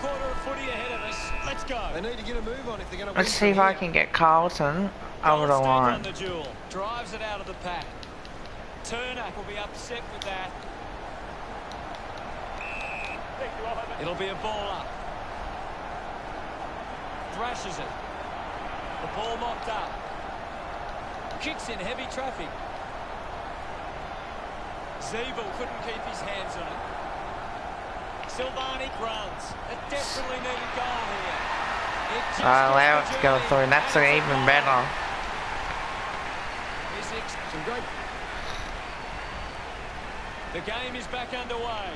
quarter of footy ahead of us. Let's go. They need to get a move on if they're going to win. Let's see if I can get Carlton over the line. On the duel. Drives it out of the pack. Turner will be upset with that. It'll be a ball up. Thrashes it. The ball mopped up. Kicks in heavy traffic. Zeeble couldn't keep his hands on it. Silvani runs. A desperately needed goal here. Allow it to go through. That's even better. The game is back underway.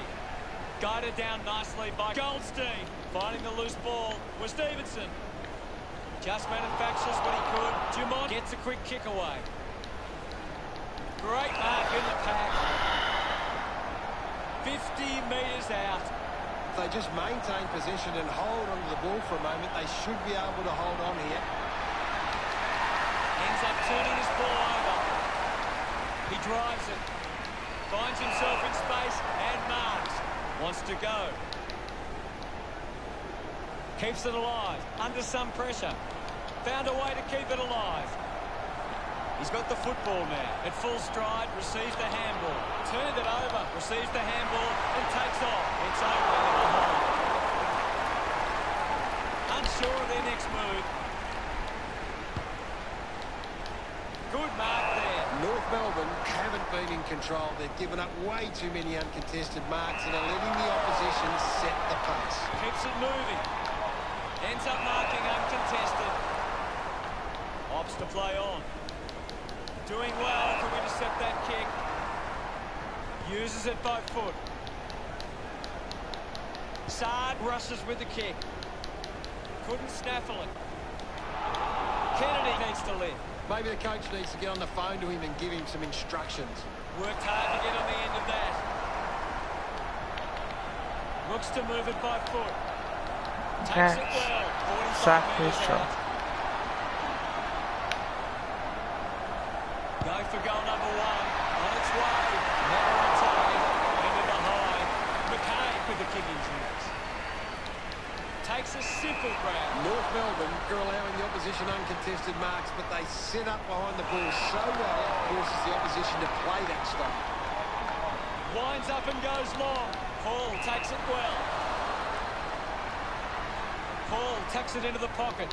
Guided down nicely by Goldstein. Finding the loose ball was Stevenson. Just manufactures what he could. Dumont gets a quick kick away. Great mark in the pack. 50 metres out. If they just maintain position and hold onto the ball for a moment, they should be able to hold on here. Ends up turning his ball over. He drives it. Finds himself in space and marks. Wants to go. Keeps it alive. Under some pressure. Found a way to keep it alive. He's got the football now. At full stride, receives the handball. Turned it over, receives the handball and takes off. It's over into the hole. Unsure of their next move. Good mark there. North Melbourne haven't been in control. They've given up way too many uncontested marks and are letting the opposition set the pace. Keeps it moving. Ends up marking uncontested. Opts to play on. Doing well to intercept that kick. Uses it by foot. Saad rushes with the kick. Couldn't snaffle it. Kennedy needs to lift. Maybe the coach needs to get on the phone to him and give him some instructions. Worked hard to get on the end of that. Looks to move it by foot. Takes it well. 45 metres out. Go for goal number one. On its way. Never retired. Into the high. McKay with the kicking tricks. Takes a simple grab. North Melbourne are allowing the opposition uncontested marks, but they set up behind the ball so well it forces the opposition to play that style. Winds up and goes long. Paul takes it well. Paul tucks it into the pocket.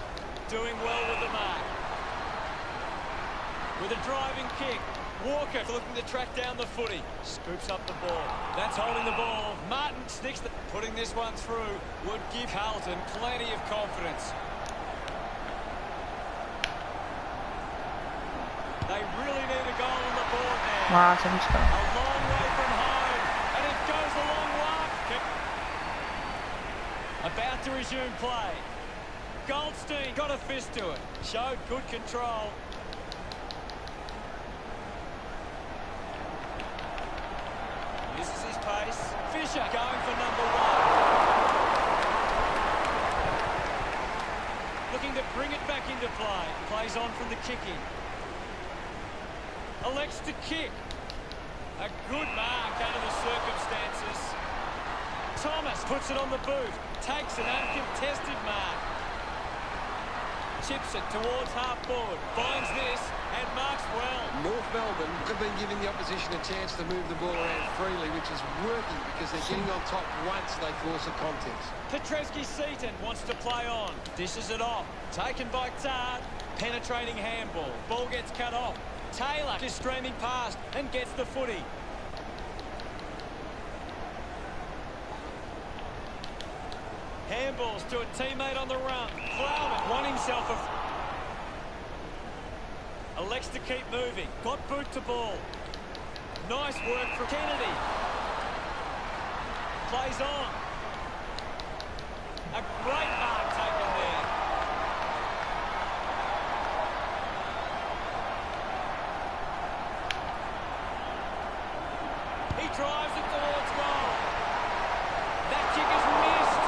Doing well with the mark. With a driving kick. Walker looking to track down the footy. Scoops up the ball. That's holding the ball. Martin sticks the... Putting this one through would give Carlton plenty of confidence. They really need a goal on the board now. Martin's a long way from home. And it goes a long way. About to resume play. Goldstein got a fist to it. Showed good control. Uses his pace. Fisher going for number one. Looking to bring it back into play. Plays on from the kicking. Elects to kick. A good mark under the circumstances. Thomas puts it on the boot. Takes an uncontested mark. Chips it towards half forward. Finds this and marks well. North Melbourne have been giving the opposition a chance to move the ball around freely, which is working because they're getting on top once they force a contest. Petreski-Seaton wants to play on. Dishes it off. Taken by Tard. Penetrating handball. Ball gets cut off. Taylor is streaming past and gets the footy. Handballs to a teammate on the run. Plowman won himself a... Elects to keep moving. Got boot to ball. Nice work from Kennedy. Plays on. A great mark taken there. He drives it towards goal. That kick is missed.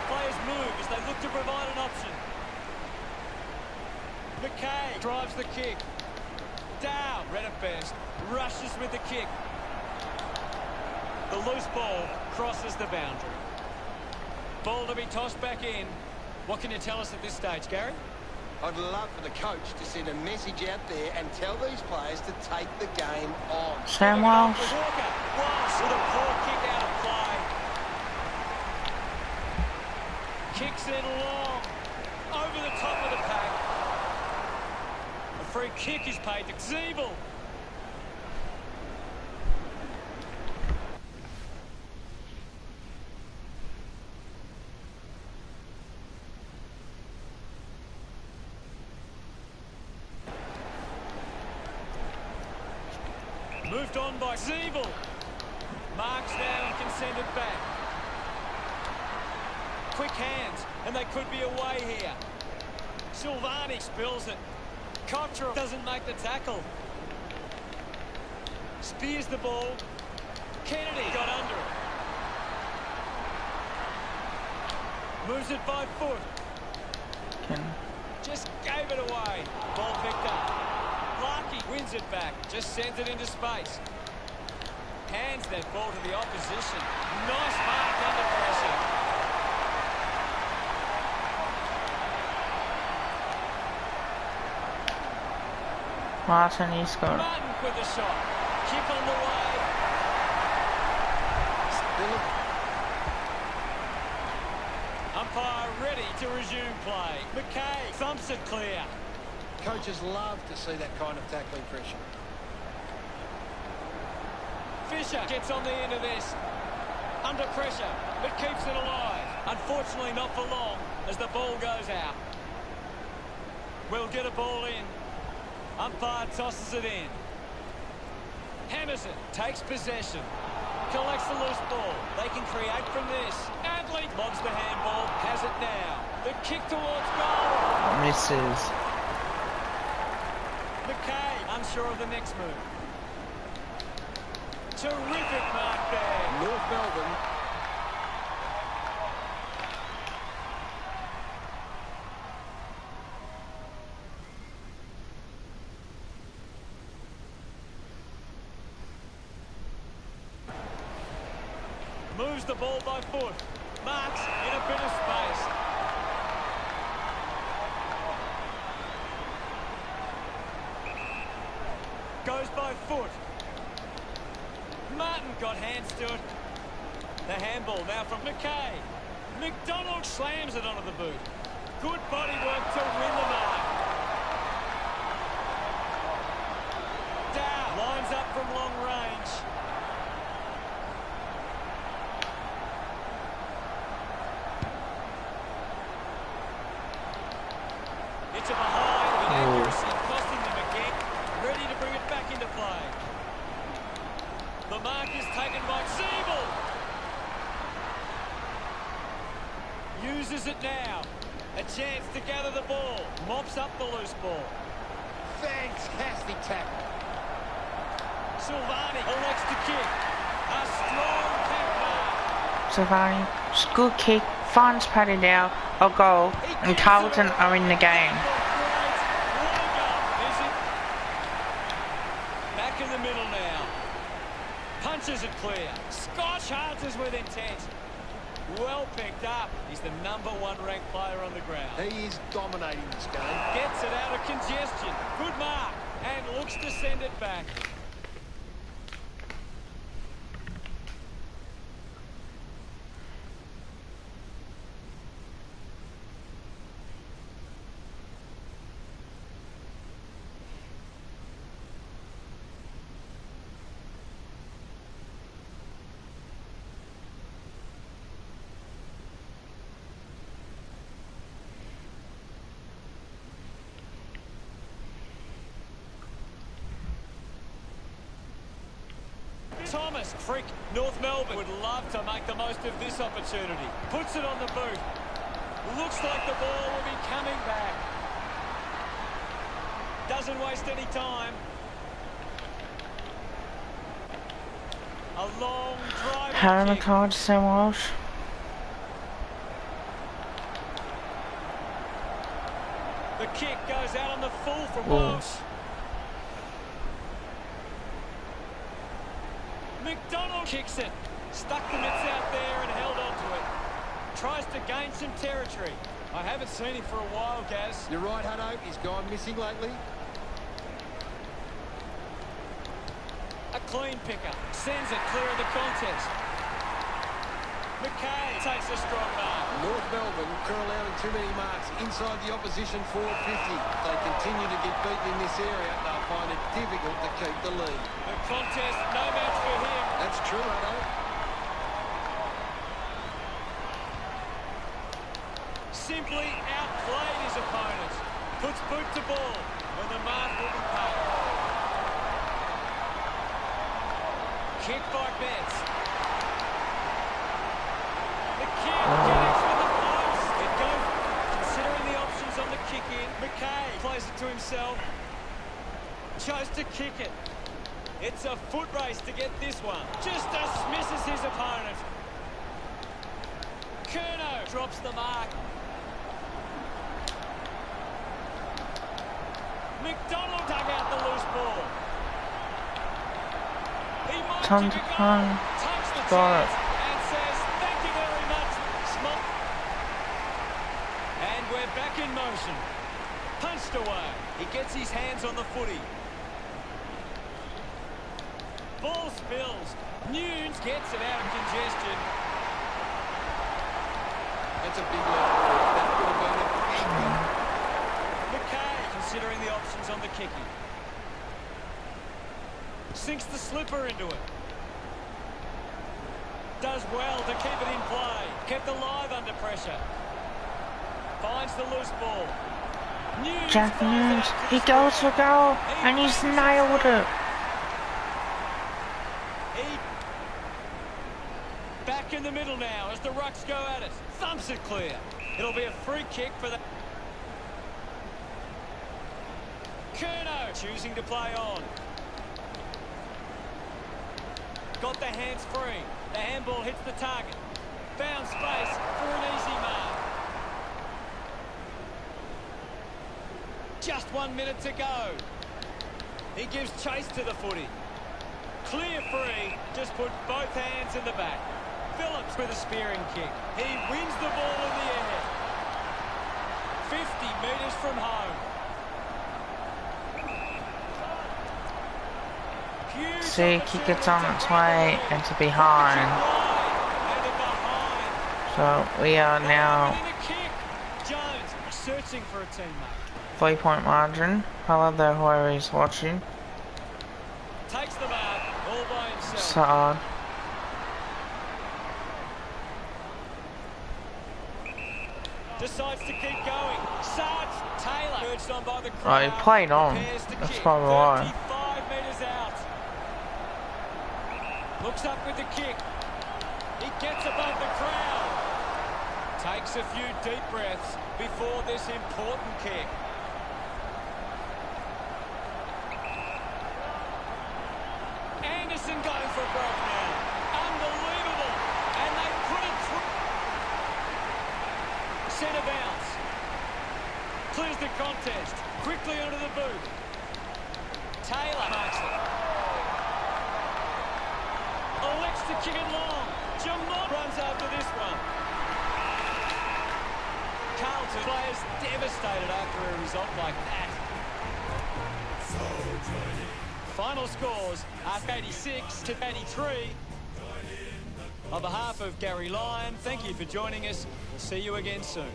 Players move as they look to provide an option. McKay drives the kick. Dow, read it best, rushes with the kick. The loose ball crosses the boundary. Ball to be tossed back in. What can you tell us at this stage, Gary? I'd love for the coach to send a message out there and tell these players to take the game on. Sam Walsh. Walker. Walsh with a poor kick out of play. Kicks it long. Over the top of the pack. A free kick is paid to Zeeble. Moved on by Zeeble. Marks now and can send it back. Quick hands, and they could be away here. Silvani spills it. Cottrell doesn't make the tackle. Spears the ball. Kennedy got under it. Moves it by foot. Just gave it away. Ball picked up. Larkey wins it back. Just sends it into space. Hands that ball to the opposition. Nice mark under pressure. Martin, he scored. Martin with the shot. Kick on the way. Umpire ready to resume play. McKay thumps it clear. Coaches love to see that kind of tackling pressure. Fisher gets on the end of this. Under pressure, but keeps it alive. Unfortunately not for long as the ball goes out. We'll get a ball in. Umpire tosses it in. Hammers it, takes possession. Collects the loose ball. They can create from this. Adley logs the handball, has it now. The kick towards goal. Misses. McKay, unsure of the next move. Terrific mark there. North Melbourne. Moves the ball by foot. Marks in a bit of space. Goes by foot. Martin got hands to it. The handball now from McKay. McDonald slams it onto the boot. Good body work to win the mark. Dow lines up from long range. It's a behind with accuracy costing them again. Ready to bring it back into play. The mark is taken by Zeeble. Uses it now. A chance to gather the ball. Mops up the loose ball. Fantastic tackle. Silvani elects to kick. A strong kick mark. Savani, good kick, finds Paddy Dow, a goal, and Carlton are in the game. Back in the middle now. Punches it clear. Scott charges with intent. Well picked up. He's the #1 ranked player on the ground. He is dominating this game. Gets it out of congestion. Good mark. And looks to send it back. Thomas, freak. North Melbourne would love to make the most of this opportunity. Puts it on the boot. Looks like the ball will be coming back. Doesn't waste any time. A long drive. Having a card, Sam Walsh. The kick goes out on the full from Ooh. Walsh. McDonald kicks it. Stuck the mitts out there and held on to it. Tries to gain some territory. I haven't seen him for a while, Gaz. You're right, Hutto. He's gone missing lately. A clean picker. Sends it clear of the contest. McKay takes a strong mark. North Melbourne are allowing too many marks inside the opposition forward 50. If they continue to get beaten in this area, they'll find it difficult to keep the lead. The contest, no match for him. That's true, Hutto. Simply outplayed his opponent. Puts boot to ball when the mark will be paid. Kick by Betts. The kick connects with the post. It goes. Considering the options on the kick in, McKay plays it to himself. Chose to kick it. It's a foot race to get this one. Just dismisses his opponent. Curnow drops the mark. McDonald dug out the loose ball. Tons of fun. Got it. And says, thank you very much. And we're back in motion. Punched away. He gets his hands on the footy. Ball spills. Nunes gets it out of congestion. That's a big one. That could have been a big one. McKay considering the options on the kicking. Sinks the slipper into it. Does well to keep it in play. Kept alive under pressure. Finds the loose ball. Jack Nunes, he goes for goal, and he's nailed it. Back in the middle now as the Rucks go at it. Thumps it clear. It'll be a free kick for the... Curnow choosing to play on. Got the hands free. The handball hits the target. Found space for an easy mark. Just 1 minute to go. He gives chase to the footy. Clear free. Just put both hands in the back. Phillips with a spearing kick. He wins the ball in the air. 50 metres from home. See, kick it's on its way into behind. So we are now Jones searching for a teammate. 3-point margin. Hello, whoever is watching. Takes the mark all by himself. So decides to keep going. Sarge Taylor urged on by the crowd. right, he played on. That's probably why. 35 metres out. Looks up with the kick. He gets above the crowd. Takes a few deep breaths before this important kick. Anderson going for broke now. Unbelievable. And they put it through. Centre bounce. Clears the contest. Quickly onto the boot. Taylor marks it. Elects to kick it long. Jamon runs after this one. Carlton players devastated after a result like that. Final scores are 86 to 83. On behalf of Gary Lyon, thank you for joining us. We'll see you again soon.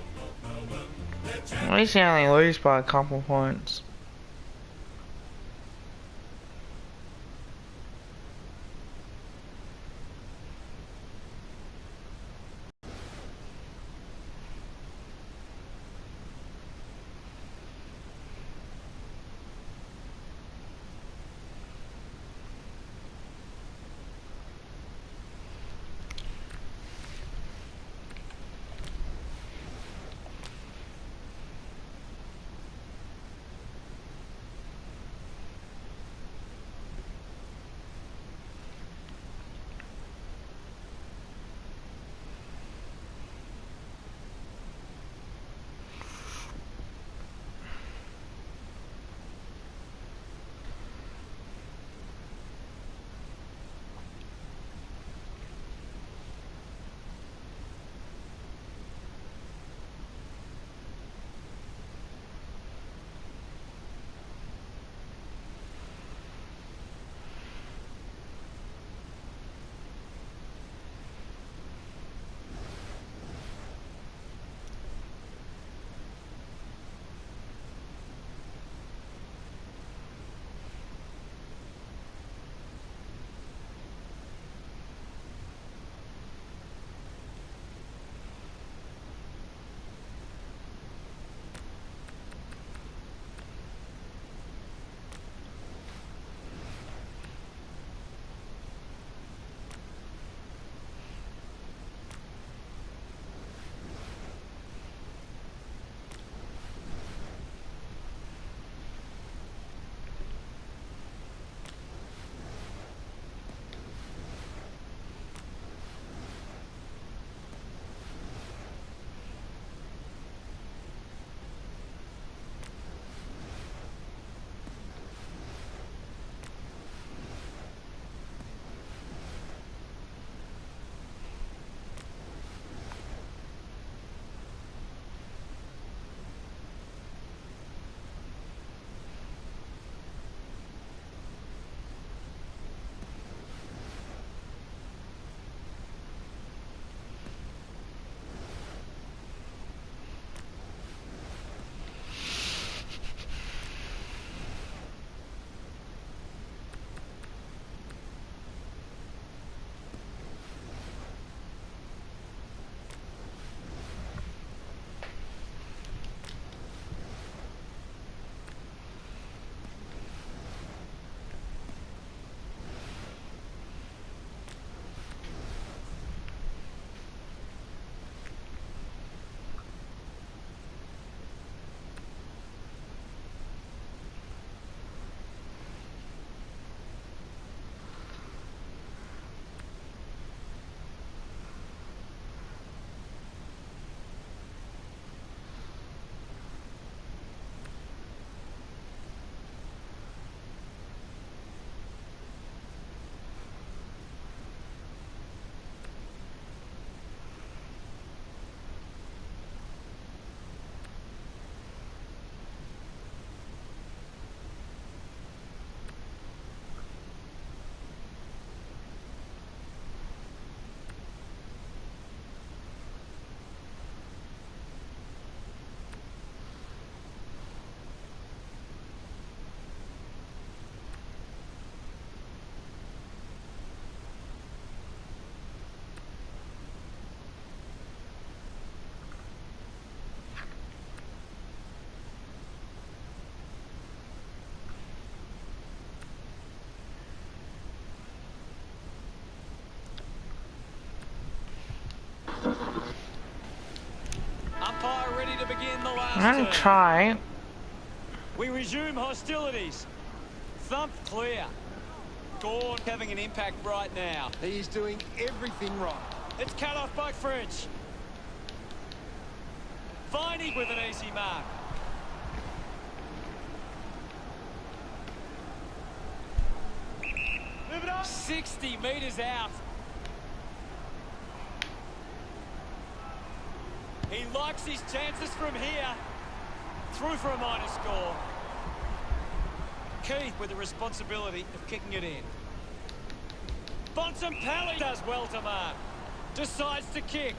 At least he only lose by a couple points. begin the last I'm gonna term. try. We resume hostilities. Thump clear. Gorn having an impact right now. He is doing everything right. It's cut off by Fridge. Viney with an easy mark. Move it up. 60 metres out. He likes his chances from here. Through for a minor score. Keith with the responsibility of kicking it in. Bontempelli does well to mark. Decides to kick.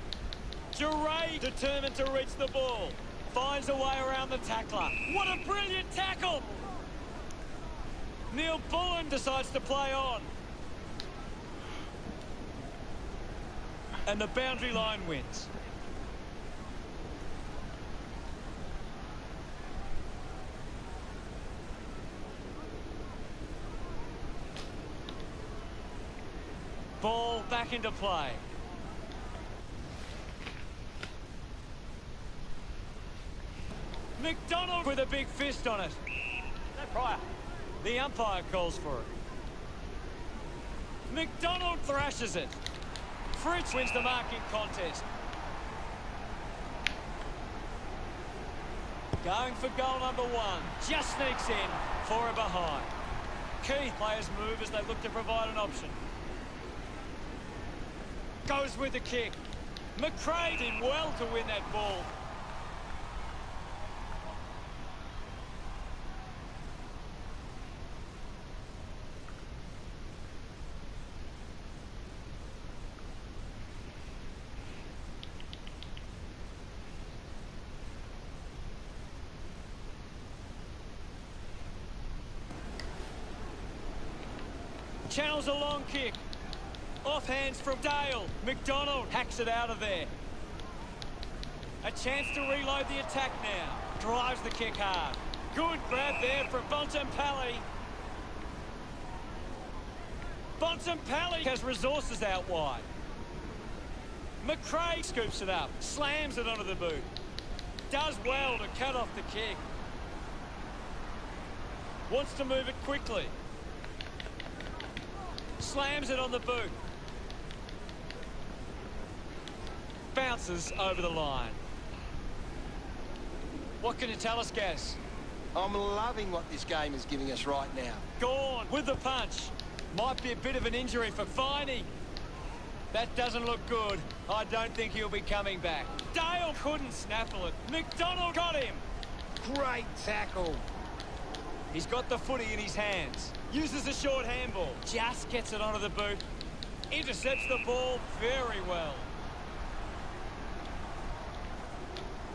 Duray determined to reach the ball. Finds a way around the tackler. What a brilliant tackle! Neil Bullen decides to play on. And the boundary line wins. Ball back into play. McDonald with a big fist on it. No prior. The umpire calls for it. McDonald thrashes it. Fritz wins the marking contest. Going for goal number 1. Just sneaks in. 4 behind. Key players move as they look to provide an option. Goes with the kick. McRae did well to win that ball. Channels a long kick. Off hands from Dale. McDonald hacks it out of there. A chance to reload the attack now. Drives the kick hard. Good grab there from Bontempelli. Bontempelli has resources out wide. McRae scoops it up. Slams it onto the boot. Does well to cut off the kick. Wants to move it quickly. Slams it on the boot. Bounces over the line. What can you tell us, Gaz? I'm loving what this game is giving us right now. Gorn with the punch. Might be a bit of an injury for Finey. That doesn't look good. I don't think he'll be coming back. Dale couldn't snaffle it. McDonald got him. Great tackle. He's got the footy in his hands. Uses a short handball. Just gets it onto the boot. Intercepts the ball very well.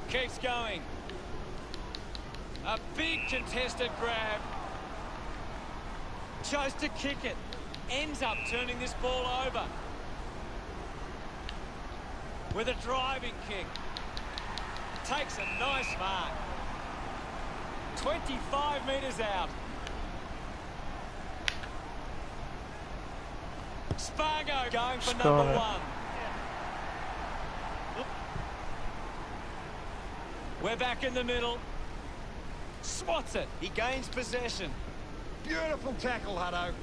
Keeps going. A big contested grab. Chose to kick it. Ends up turning this ball over. With a driving kick. Takes a nice mark. 25 metres out. Spargo going for number 1. We're back in the middle. Swats it. He gains possession. Beautiful tackle, Hutto.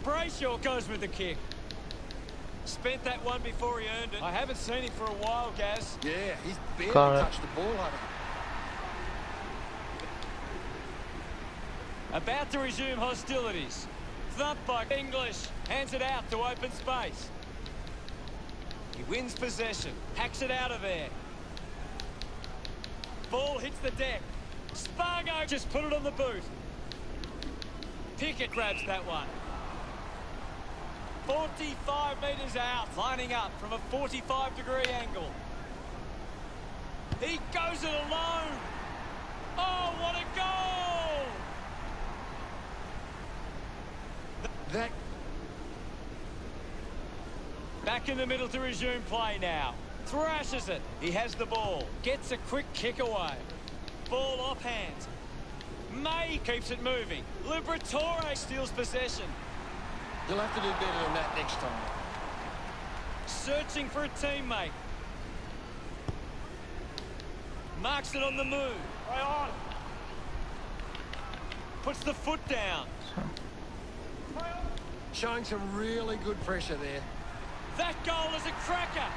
Brayshaw goes with the kick. Spent that one before he earned it. I haven't seen him for a while, Gaz. Yeah, he's barely Got it. touched the ball, Hutto. About to resume hostilities. Thumped by English. Hands it out to open space. He wins possession. Hacks it out of there. Ball hits the deck. Spargo just put it on the boot. Pickett grabs that one. 45 metres out. Lining up from a 45-degree angle. He goes it alone. Oh, what a goal! That... Back in the middle to resume play now. Thrashes it. He has the ball. Gets a quick kick away. Ball off hands. May keeps it moving. Liberatore steals possession. He'll have to do better than that next time. Searching for a teammate. Marks it on the move. Play on. Puts the foot down. Showing some really good pressure there. That goal is a cracker.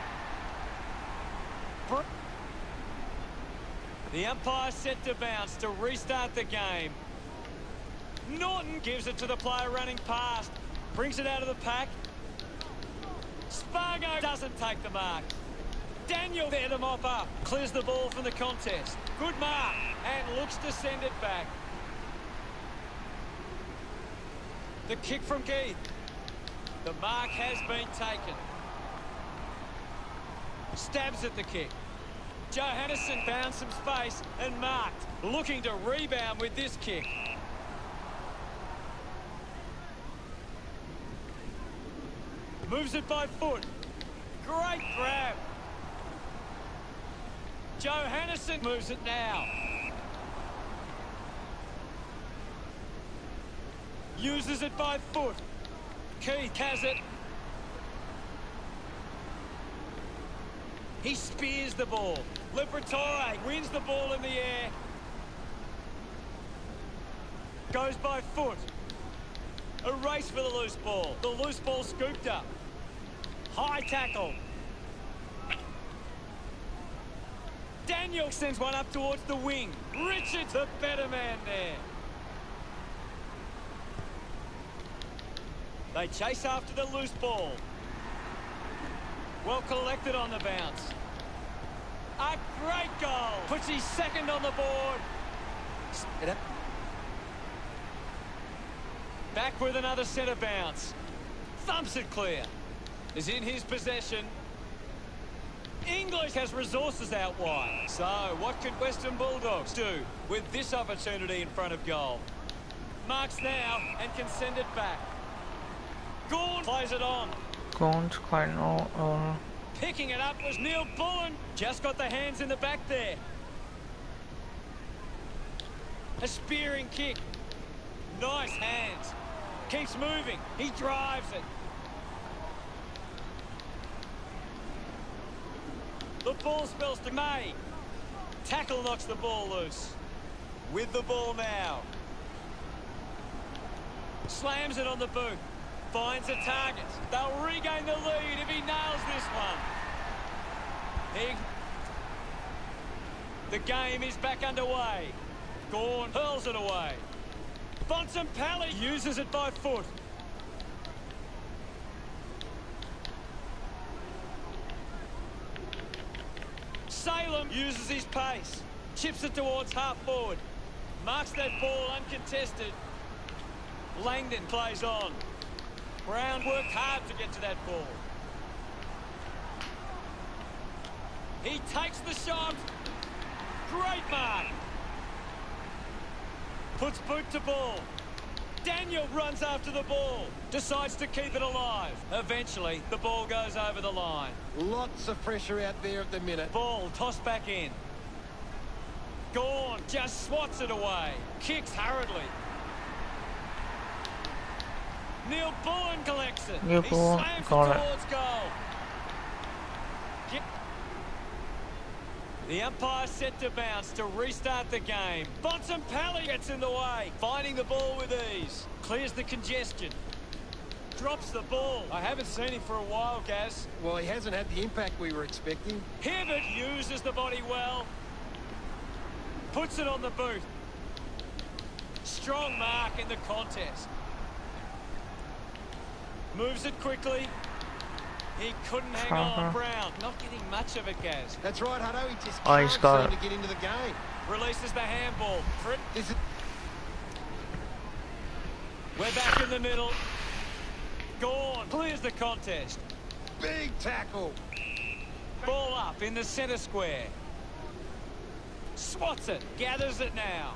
The umpire set to bounce to restart the game. Norton gives it to the player running past. Brings it out of the pack. Spargo doesn't take the mark. Daniel there to mop up. Clears the ball from the contest. Good mark. And looks to send it back. The kick from Keith. The mark has been taken. Stabs at the kick. Johannesson found some space and marked. Looking to rebound with this kick. Moves it by foot. Great grab. Johannesson moves it now. Uses it by foot. Keith has it. He spears the ball. Liberatore wins the ball in the air. Goes by foot. A race for the loose ball. The loose ball scooped up. High tackle. Daniel sends one up towards the wing. Richards, the better man there. They chase after the loose ball. Well collected on the bounce. A great goal. Puts his second on the board. Back with another centre bounce. Thumps it clear. Is in his possession. English has resources out wide. So what can Western Bulldogs do with this opportunity in front of goal? Marks now and can send it back. Gawn plays it on. Gawn's quite an Picking it up was Neil Bullen. Just got the hands in the back there. A spearing kick. Nice hands. Keeps moving. He drives it. The ball spills to May. Tackle knocks the ball loose. With the ball now. Slams it on the boot. Finds a target. They'll regain the lead if he nails this one. The game is back underway. Gawn hurls it away. Bontempelli uses it by foot. Salem uses his pace. Chips it towards half forward. Marks that ball uncontested. Langdon plays on. Brown worked hard to get to that ball. He takes the shot. Great mark. Puts boot to ball. Daniel runs after the ball. Decides to keep it alive. Eventually, the ball goes over the line. Lots of pressure out there at the minute. Ball tossed back in. Gawn just swats it away. Kicks hurriedly. Neil Bullen collects it. Neil Bullen slams got it towards goal. The umpire set to bounce to restart the game. Bontempelli gets in the way, finding the ball with ease. Clears the congestion. Drops the ball. I haven't seen him for a while, Gaz. Well, he hasn't had the impact we were expecting. Hibbert uses the body well. Puts it on the boot. Strong mark in the contest. Moves it quickly. He couldn't hang on. Brown not getting much of it, Gaz. That's right, Hutto. He just he's got can't seem to get into the game. Releases the handball. We're back in the middle. Gawn clears the contest. Big tackle. Ball up in the centre square. Swats it. Gathers it now.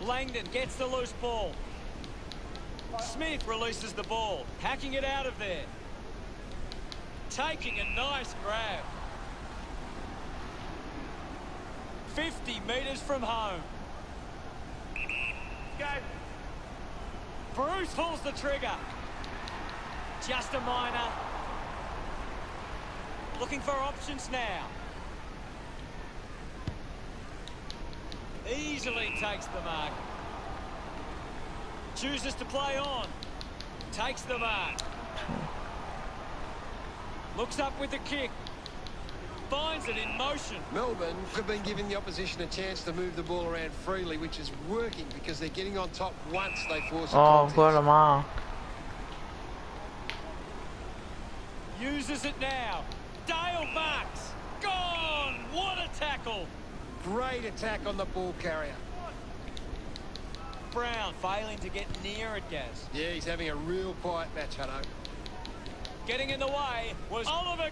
Langdon gets the loose ball. Smith releases the ball, hacking it out of there. Taking a nice grab. 50 metres from home. Go. Bruce pulls the trigger. Just a minor. Looking for options now. Easily takes the mark. Chooses to play on. Takes the mark. Looks up with the kick. Finds it in motion. Melbourne have been giving the opposition a chance to move the ball around freely, which is working because they're getting on top once they force a contest. got a mark. Uses it now. Dale marks. Gone. What a tackle. Great attack on the ball carrier. Brown failing to get near it, Gaz. Yeah, he's having a real quiet match, Hutto. Getting in the way was Oliver.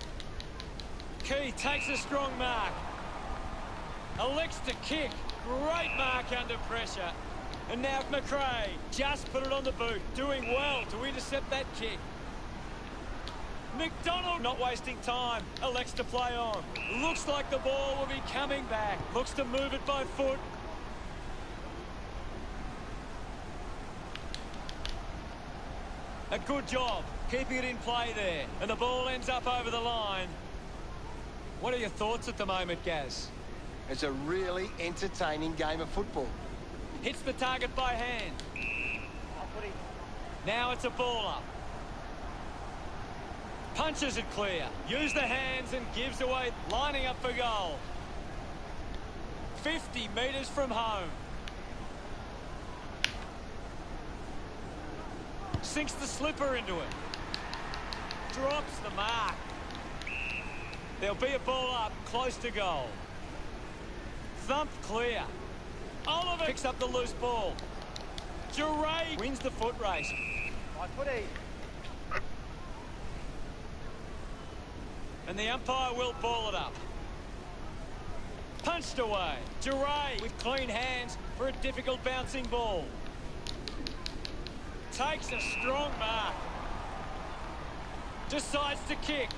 Key takes a strong mark. Elects to kick. Great mark under pressure. And now McRae just put it on the boot. Doing well to intercept that kick. McDonald not wasting time. Elects to play on. Looks like the ball will be coming back. Looks to move it by foot. A good job keeping it in play there. And the ball ends up over the line. What are your thoughts at the moment, Gaz? It's a really entertaining game of football. Hits the target by hand. Now it's a ball up. Punches it clear. Use the hands and gives away. Lining up for goal. 50 metres from home. Sinks the slipper into it. Drops the mark. There'll be a ball up close to goal. Thumped clear. Oliver picks up the loose ball. Duray wins the foot race. And the umpire will ball it up. Punched away. Duray with clean hands for a difficult bouncing ball. Takes a strong mark. Decides to kick.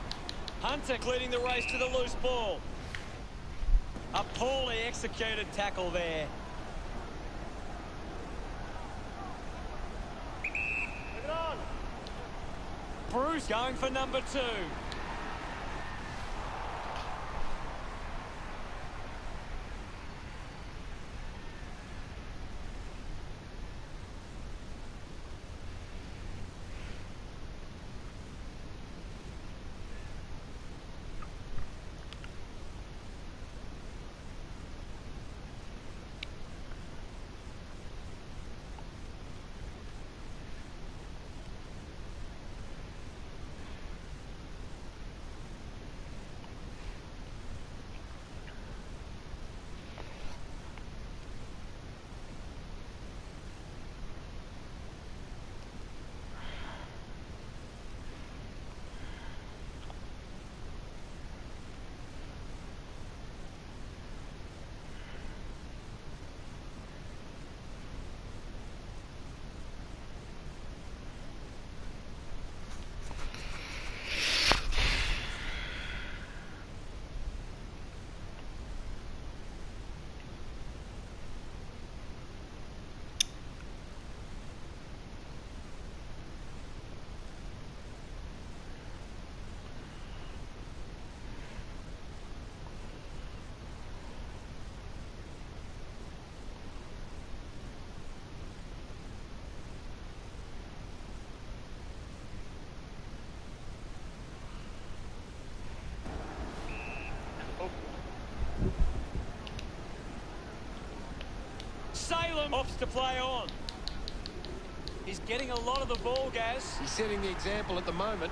Hunter leading the race to the loose ball. A poorly executed tackle there. Bruce going for number 2. Salem opts to play on. He's getting a lot of the ball, Gaz. He's setting the example at the moment.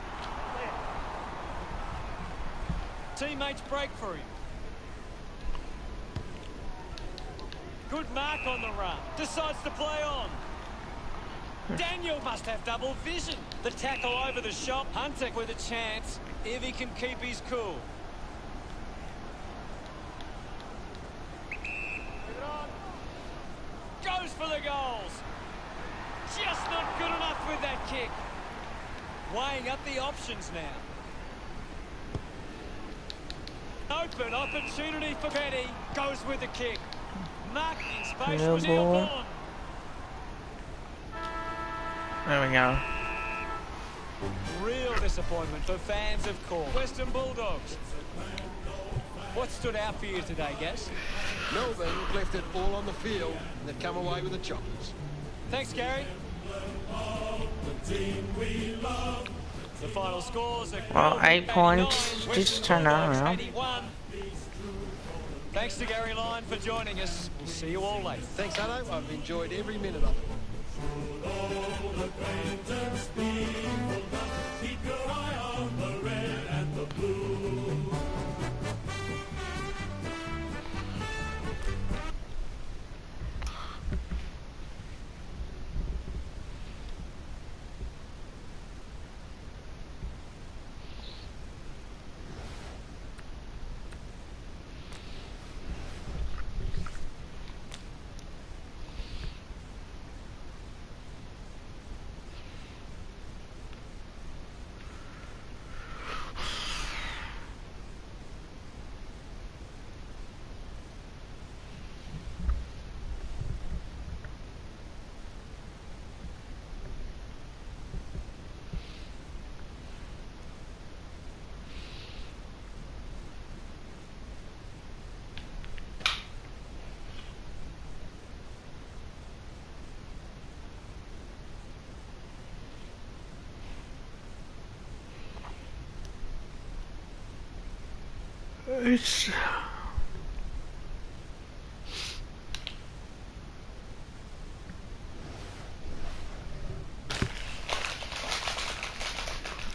Teammates break for him. Good mark on the run. Decides to play on. Daniel must have double vision. The tackle over the shot. Hunter with a chance if he can keep his cool. Goes for the goals. Just not good enough with that kick. Weighing up the options now. Open opportunity for Petty. Goes with the kick. Marked in space was Neil. There we go. Real disappointment for fans of course. Western Bulldogs. What stood out for you today, Gaz? Melbourne left it all on the field and they've come away with the chocolates. Thanks, Gary. The final scores are Well, 8 points. 89, Just Western turn Bulldogs around. 81. Thanks to Gary Lyon for joining us. We'll see you all later. Thanks, Hutto. I've enjoyed every minute of it. Keep your eye on the red and the blue. It's...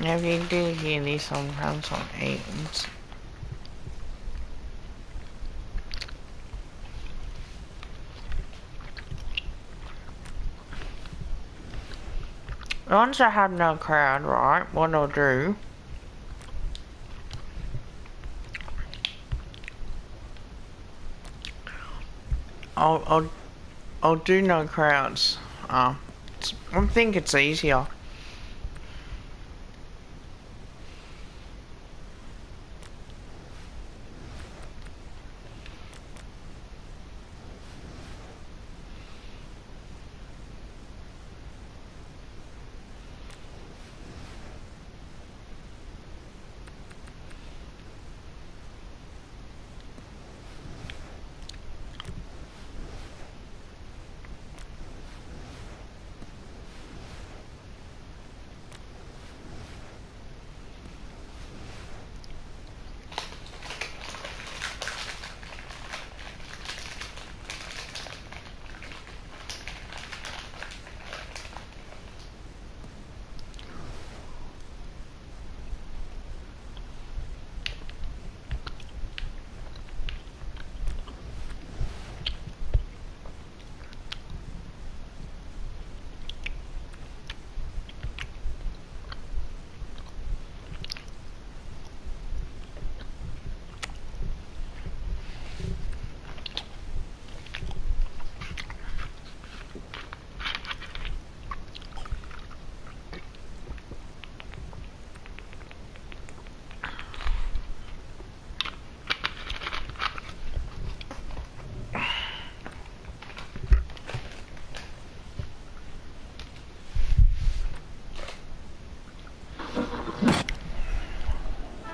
If you do hear these sometimes on Ames. Once I have no crowd, right, what I'll do... I'll do no crowds. I think it's easier.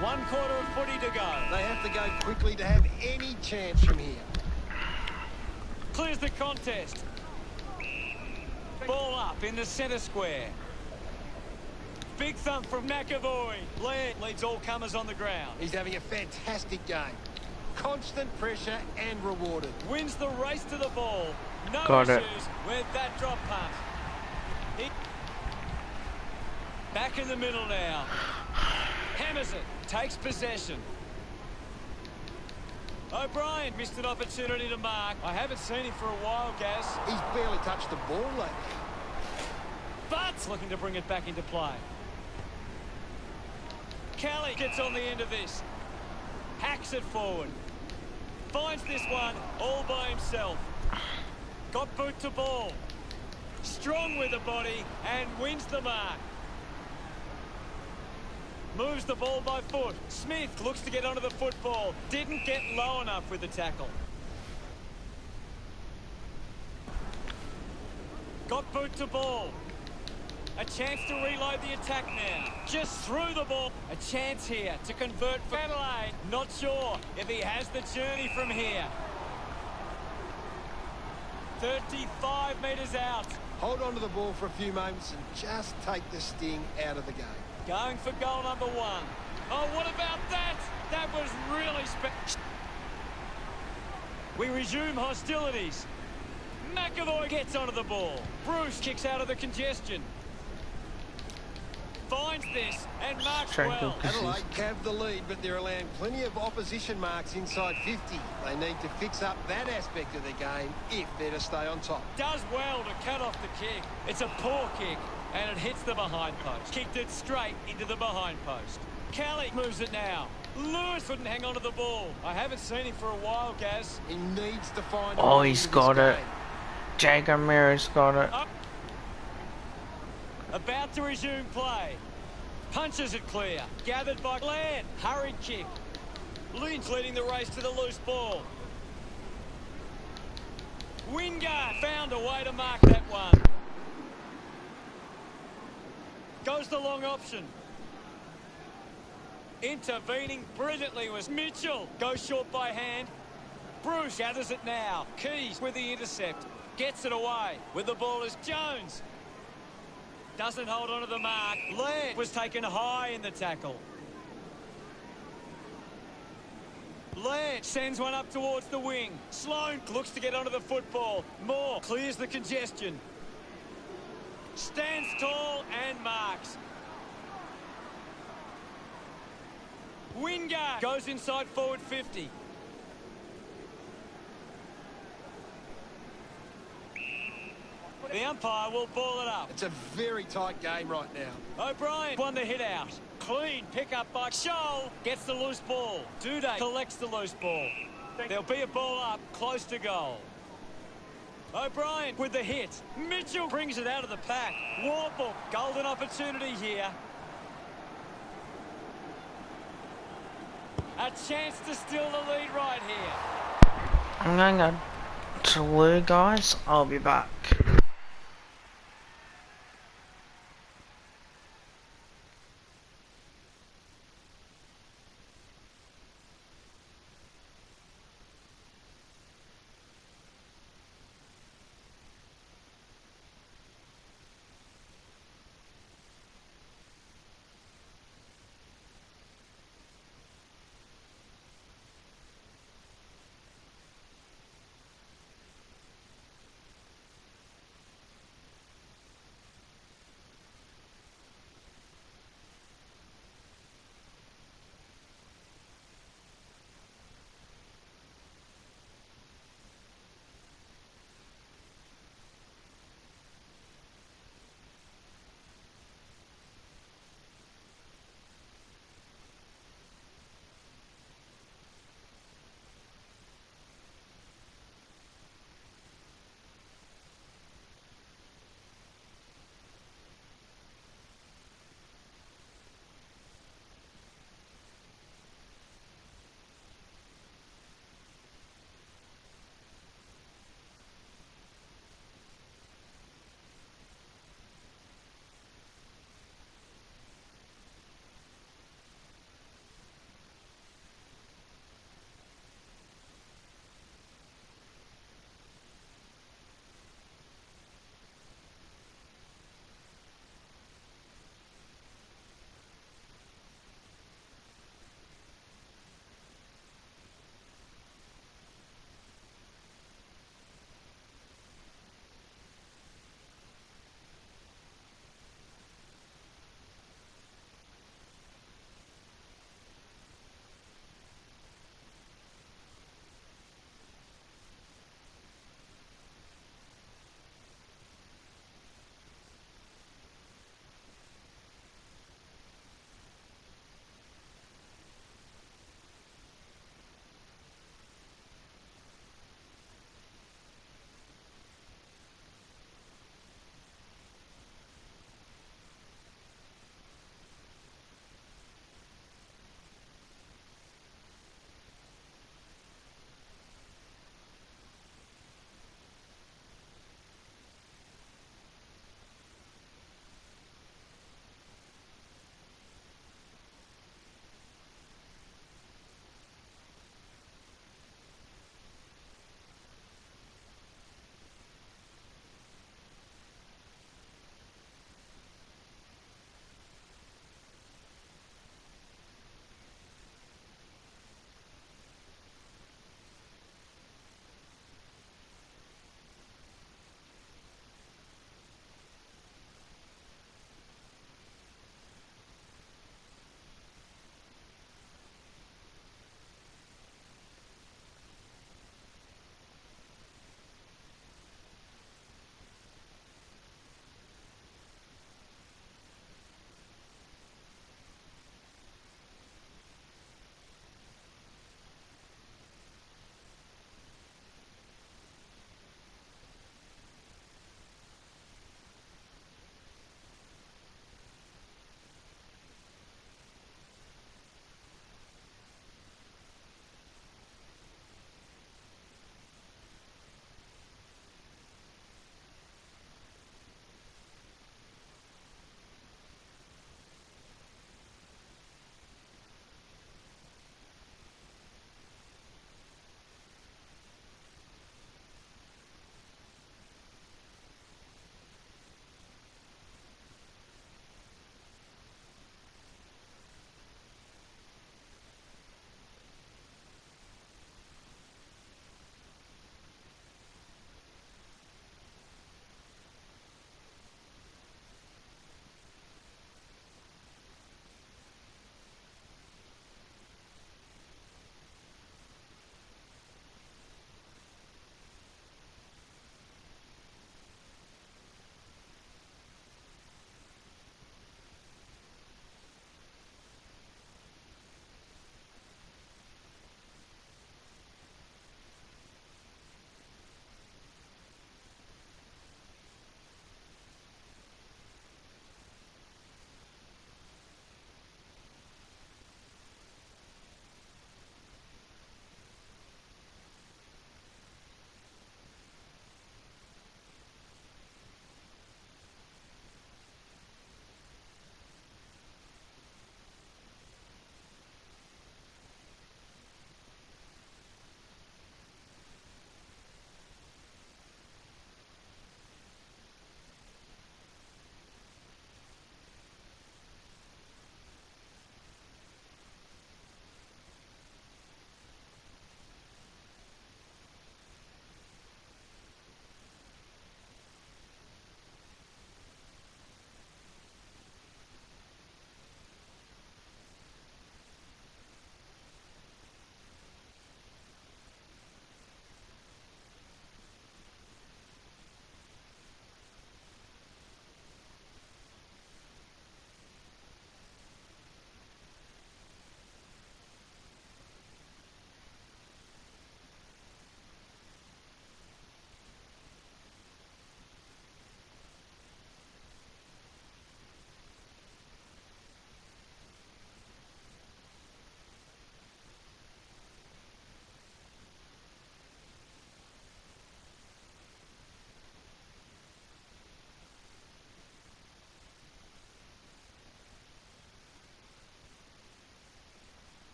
One quarter of footy to go. They have to go quickly to have any chance from here. Clears the contest. Ball up in the centre square. Big thump from McAvoy. Leads all comers on the ground. He's having a fantastic game. Constant pressure and rewarded. Wins the race to the ball. No Got it. issues with that drop punt. Back in the middle now. Hammers it. Takes possession. O'Brien missed an opportunity to mark. I haven't seen him for a while, Gaz. He's barely touched the ball lately. But looking to bring it back into play. Kelly gets on the end of this. Hacks it forward. Finds this one all by himself. Got boot to ball. Strong with the body and wins the mark. Moves the ball by foot. Smith looks to get onto the football. Didn't get low enough with the tackle. Got boot to ball. A chance to reload the attack now. Just threw the ball. A chance here to convert for Adelaide. Not sure if he has the journey from here. 35 metres out. Hold on to the ball for a few moments and just take the sting out of the game. Going for goal number 1. Oh, what about that? That was really We resume hostilities. McAvoy gets onto the ball. Bruce kicks out of the congestion. Finds this and marks well. Adelaide have the lead, but they're allowing plenty of opposition marks inside 50. They need to fix up that aspect of their game if they're to stay on top. Does well to cut off the kick. It's a poor kick, and it hits the behind post. Kicked it straight into the behind post. Kelly moves it now. Lewis couldn't hang on to the ball. I haven't seen him for a while, Gaz. He needs to find... Oh, he's got it. Jager Mirror's got it. Up. About to resume play. Punches it clear. Gathered by Laird. Hurried kick. Lynch leading the race to the loose ball. Wingard found a way to mark that one. Goes the long option. Intervening brilliantly was Mitchell. Goes short by hand. Bruce gathers it now. Keys with the intercept. Gets it away. With the ball is Jones. Doesn't hold on to the mark. Laird was taken high in the tackle. Laird sends one up towards the wing. Sloan looks to get onto the football. Moore clears the congestion. Stands tall and marks. Wingard goes inside forward 50. The umpire will ball it up. It's a very tight game right now. O'Brien won the hit out. Clean pick up by Scholl. Gets the loose ball. Duday collects the loose ball. There'll be a ball up close to goal. O'Brien with the hit. Mitchell brings it out of the pack. Warple, golden opportunity here. A chance to steal the lead right here. I'm going to go to Lou, guys. I'll be back.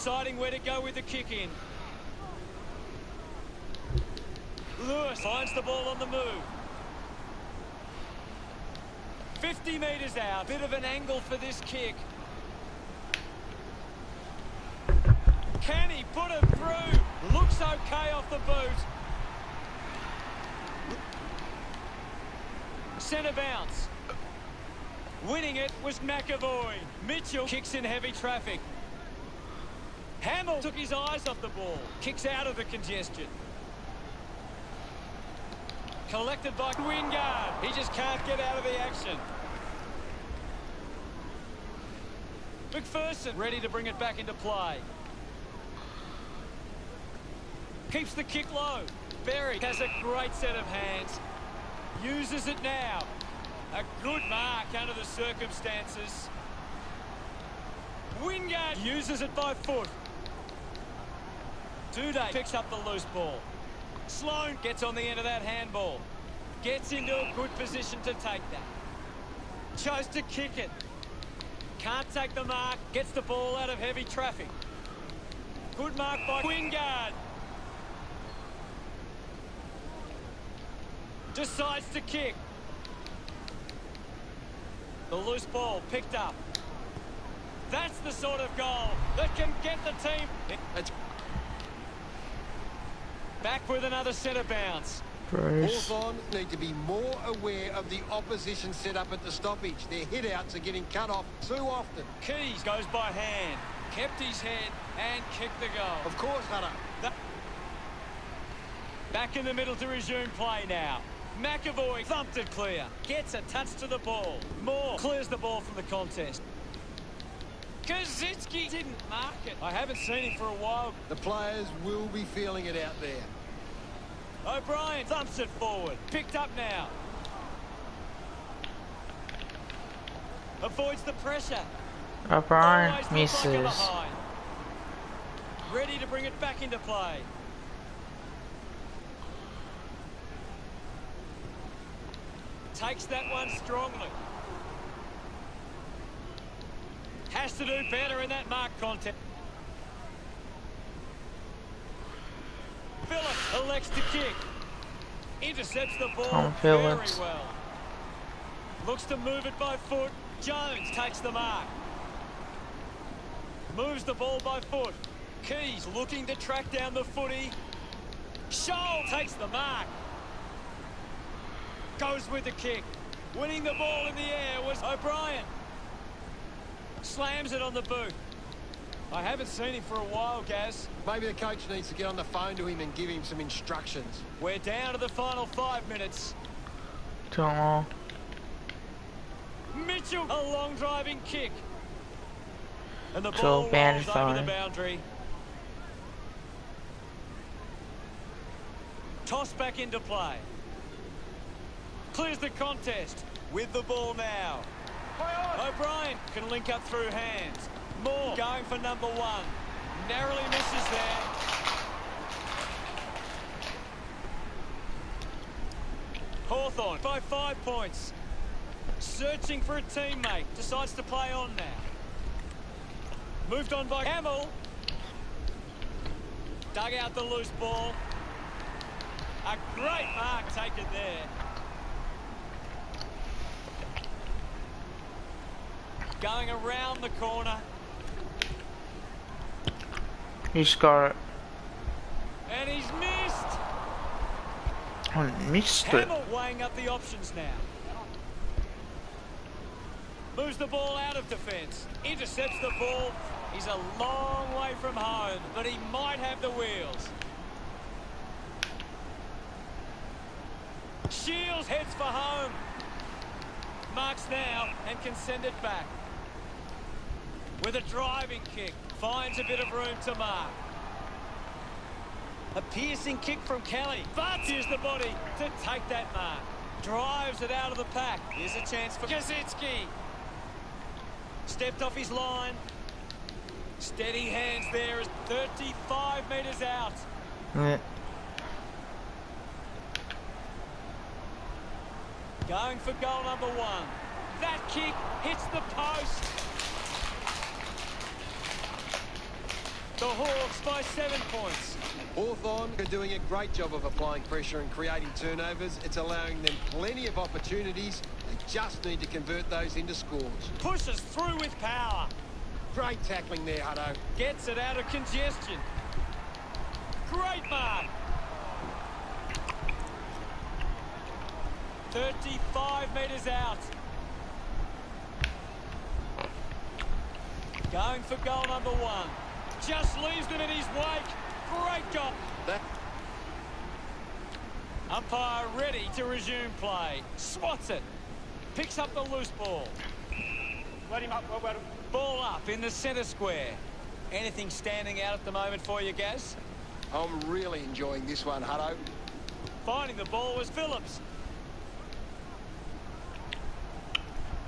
deciding where to go with the kick in. Lewis finds the ball on the move. 50 metres out. Bit of an angle for this kick. Can he put it through? Looks okay off the boot. Centre bounce. Winning it was McAvoy. Mitchell kicks in heavy traffic. Hamill took his eyes off the ball. Kicks out of the congestion. Collected by Wingard. He just can't get out of the action. McPherson ready to bring it back into play. Keeps the kick low. Berry has a great set of hands. Uses it now. A good mark under the circumstances. Wingard uses it by foot. Duday picks up the loose ball. Sloan gets on the end of that handball. Gets into a good position to take that. Chose to kick it. Can't take the mark. Gets the ball out of heavy traffic. Good mark by Wingard. Decides to kick. The loose ball picked up. That's the sort of goal that can get the team. Back with another centre bounce. Hawthorn need to be more aware of the opposition set up at the stoppage. Their hit-outs are getting cut off too often. Keys goes by hand. Kept his head and kicked the goal. Of course, Hunter. Back in the middle to resume play now. McAvoy thumped it clear. Gets a touch to the ball. Moore clears the ball from the contest. Kaczynski didn't mark it. I haven't seen him for a while. The players will be feeling it out there. O'Brien thumps it forward. Picked up now. Avoids the pressure. O'Brien Always misses. the bunker behind. Ready to bring it back into play. Takes that one strongly. Has to do better in that mark contest. Phillips elects to kick. Intercepts the ball Tom very Phillips. well. Looks to move it by foot. Jones takes the mark. Moves the ball by foot. Keys looking to track down the footy. Scholl takes the mark. Goes with the kick. Winning the ball in the air was O'Brien. Slams it on the boot. I haven't seen him for a while, Gaz. Maybe the coach needs to get on the phone to him and give him some instructions. We're down to the final 5 minutes. Don't know. Mitchell, a long driving kick. And the So ball rolls bad over phone. the boundary. Toss back into play. Clears the contest. With the ball now. O'Brien can link up through hands. Moore going for number 1. Narrowly misses there. Hawthorn by 5 points. Searching for a teammate. Decides to play on now. Moved on by Hamill. Dug out the loose ball. A great mark taken there. Going around the corner. He's got it. And he's missed. Oh, missed it. Hamill weighing up the options now. Moves the ball out of defence. Intercepts the ball. He's a long way from home, but he might have the wheels. Shields heads for home. Marks now and can send it back. With a driving kick. Finds a bit of room to mark. A piercing kick from Kelly. But here's the body to take that mark. Drives it out of the pack. Here's a chance for Kaczynski. Stepped off his line. Steady hands there as 35 metres out. Yeah. Going for goal number 1. That kick hits the post. The Hawks by 7 points. Hawthorn are doing a great job of applying pressure and creating turnovers. It's allowing them plenty of opportunities. They just need to convert those into scores. Pushes through with power. Great tackling there, Hutto. Gets it out of congestion. Great mark. 35 metres out. Going for goal number 1. Just leaves them in his wake. Great goal. Umpire ready to resume play. Swats it. Picks up the loose ball. Let him up, well. Ball up in the centre square. Anything standing out at the moment for you, Gaz? I'm really enjoying this one, Hutto. Finding the ball was Phillips.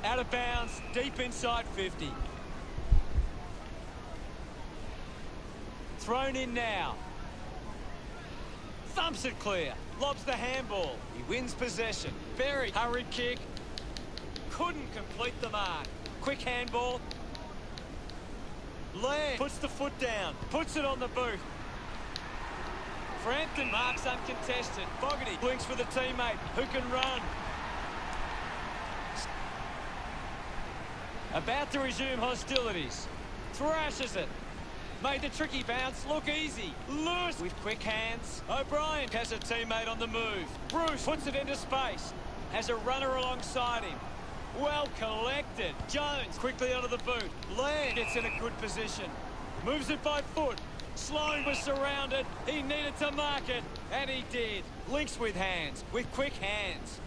Out of bounds, deep inside 50. Thrown in now. Thumps it clear. Lobs the handball. He wins possession. Very hurried kick. Couldn't complete the mark. Quick handball. Land puts the foot down. Puts it on the boot. Frampton marks uncontested. Fogarty blinks for the teammate who can run. About to resume hostilities. Thrashes it. Made the tricky bounce look easy. Lewis with quick hands. O'Brien has a teammate on the move. Bruce puts it into space. Has a runner alongside him. Well collected. Jones quickly onto the boot. Land gets in a good position. Moves it by foot. Sloan was surrounded. He needed to mark it. And he did. Links with hands. With quick hands.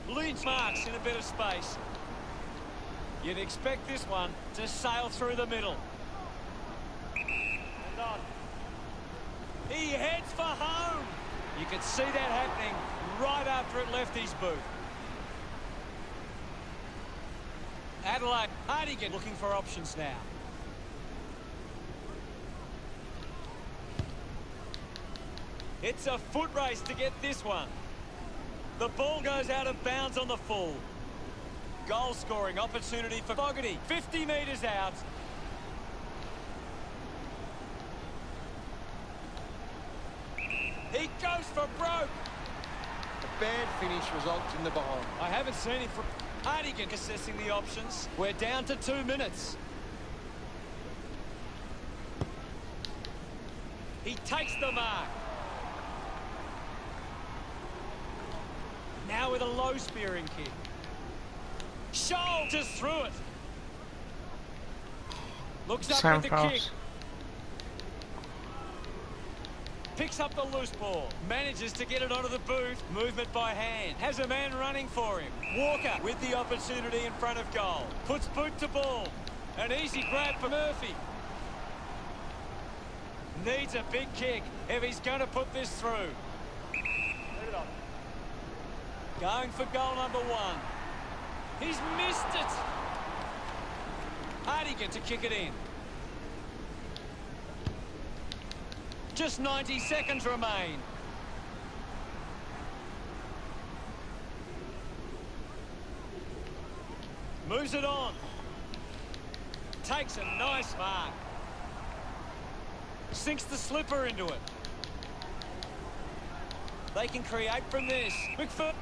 Lynch marks in a bit of space. You'd expect this one to sail through the middle. He heads for home. You could see that happening right after it left his boot. Adelaide, Hardigan looking for options now. It's a foot race to get this one. The ball goes out of bounds on the full. Goal scoring opportunity for Fogarty. 50 metres out. He goes for broke. A bad finish results in the behind. I haven't seen him for Hardigan assessing the options. We're down to 2 minutes. He takes the mark. Now with a low spearing kick. Scholl just threw it. Looks up Sam with the Frost. kick. Picks up the loose ball. Manages to get it onto the boot. Movement by hand. Has a man running for him. Walker with the opportunity in front of goal. Puts boot to ball. An easy grab for Murphy. Needs a big kick if he's going to put this through. Going for goal number 1. He's missed it. Hardigan to kick it in. Just 90 seconds remain. Moves it on. Takes a nice mark. Sinks the slipper into it. They can create from this. McPherson.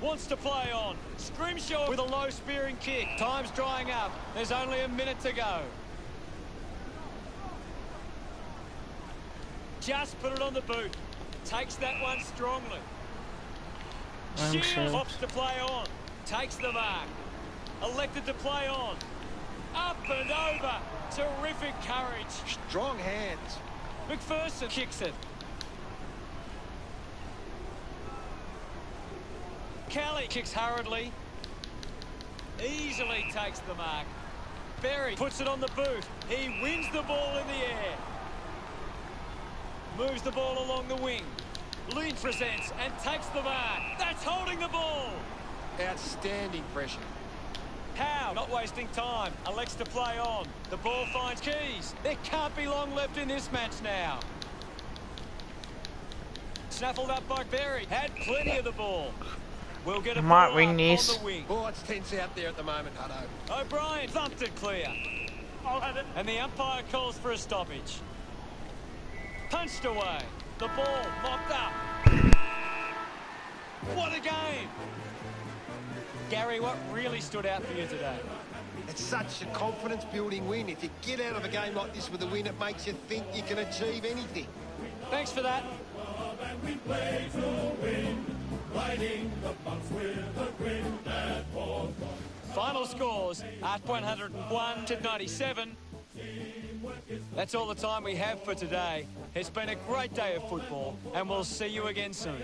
Wants to play on. Scrimshaw with a low spearing kick. Time's drying up. There's only a minute to go. Just put it on the boot. Takes that one strongly. Shields opts to play on. Takes the mark. Elected to play on. Up and over. Terrific courage. Strong hands. McPherson kicks it. Kelly kicks hurriedly. Easily takes the mark. Berry puts it on the boot. He wins the ball in the air. Moves the ball along the wing. Lynch presents and takes the mark. That's holding the ball. Outstanding pressure. Howe, not wasting time, elects to play on. The ball finds Keys. There can't be long left in this match now. Snaffled up by Berry. Had plenty of the ball. We'll get a Might ball ring up this. on the wing. Oh, it's tense out there at the moment, Hutto. O'Brien thumped it clear. I'll have it. And the umpire calls for a stoppage. Punched away. The ball mopped up. What a game! Gary, what really stood out for you today? It's such a confidence-building win. If you get out of a game like this with a win, it makes you think you can achieve anything. Thanks for that. And we play to win, riding the bumps with a grin that falls on. Final scores at 101 to 97. That's all the time we have for today. It's been a great day of football, and we'll see you again soon.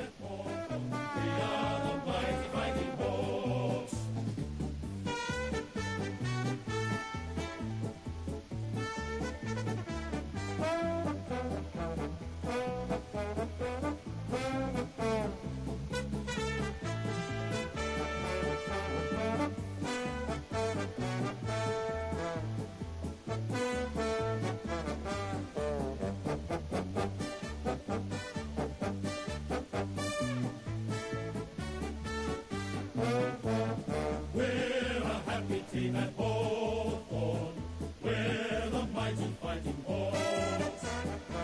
We're a happy team at Hawthorn. We're the mighty fighting Hawks.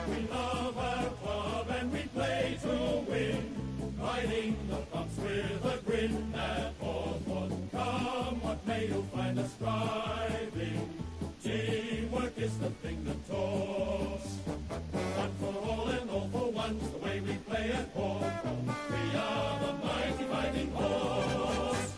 We love our club and we play to win, riding the bumps with a grin at Hawthorn. Come what may, you'll find us striving. Teamwork is the thing that talks. One for all and all for one's the way we play at Hawthorn. We are the mighty fighting Hawks.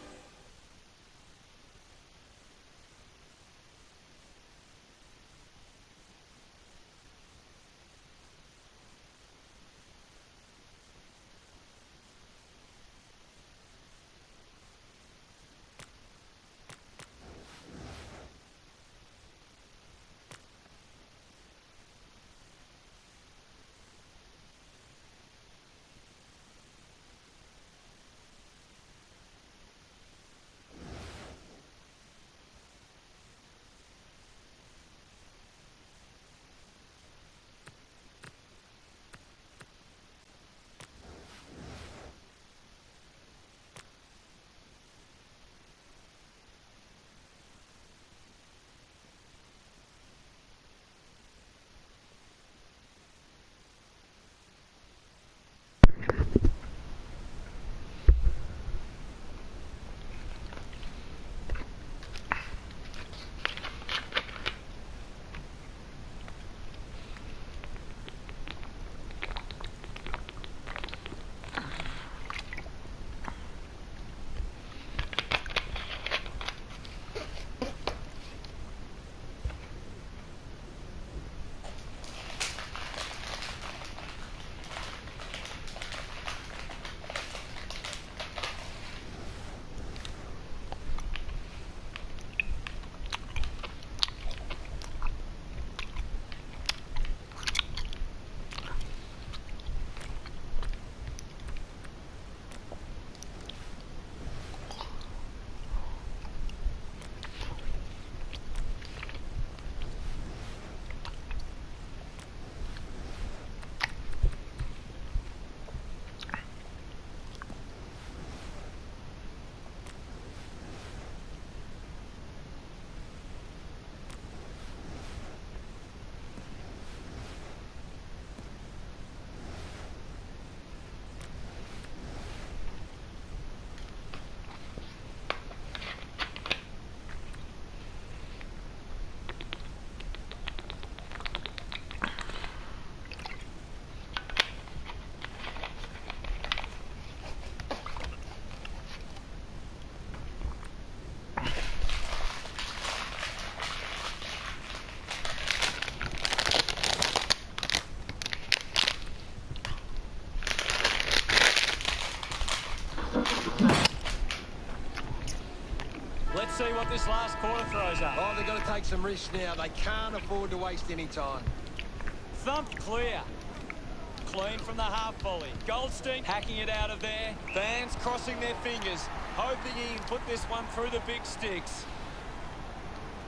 Let's see what this last quarter throws up. Oh, they've got to take some risks now. They can't afford to waste any time. Thumped clear. Clean from the half volley. Goldstein hacking it out of there. Fans crossing their fingers, hoping he can put this one through the big sticks.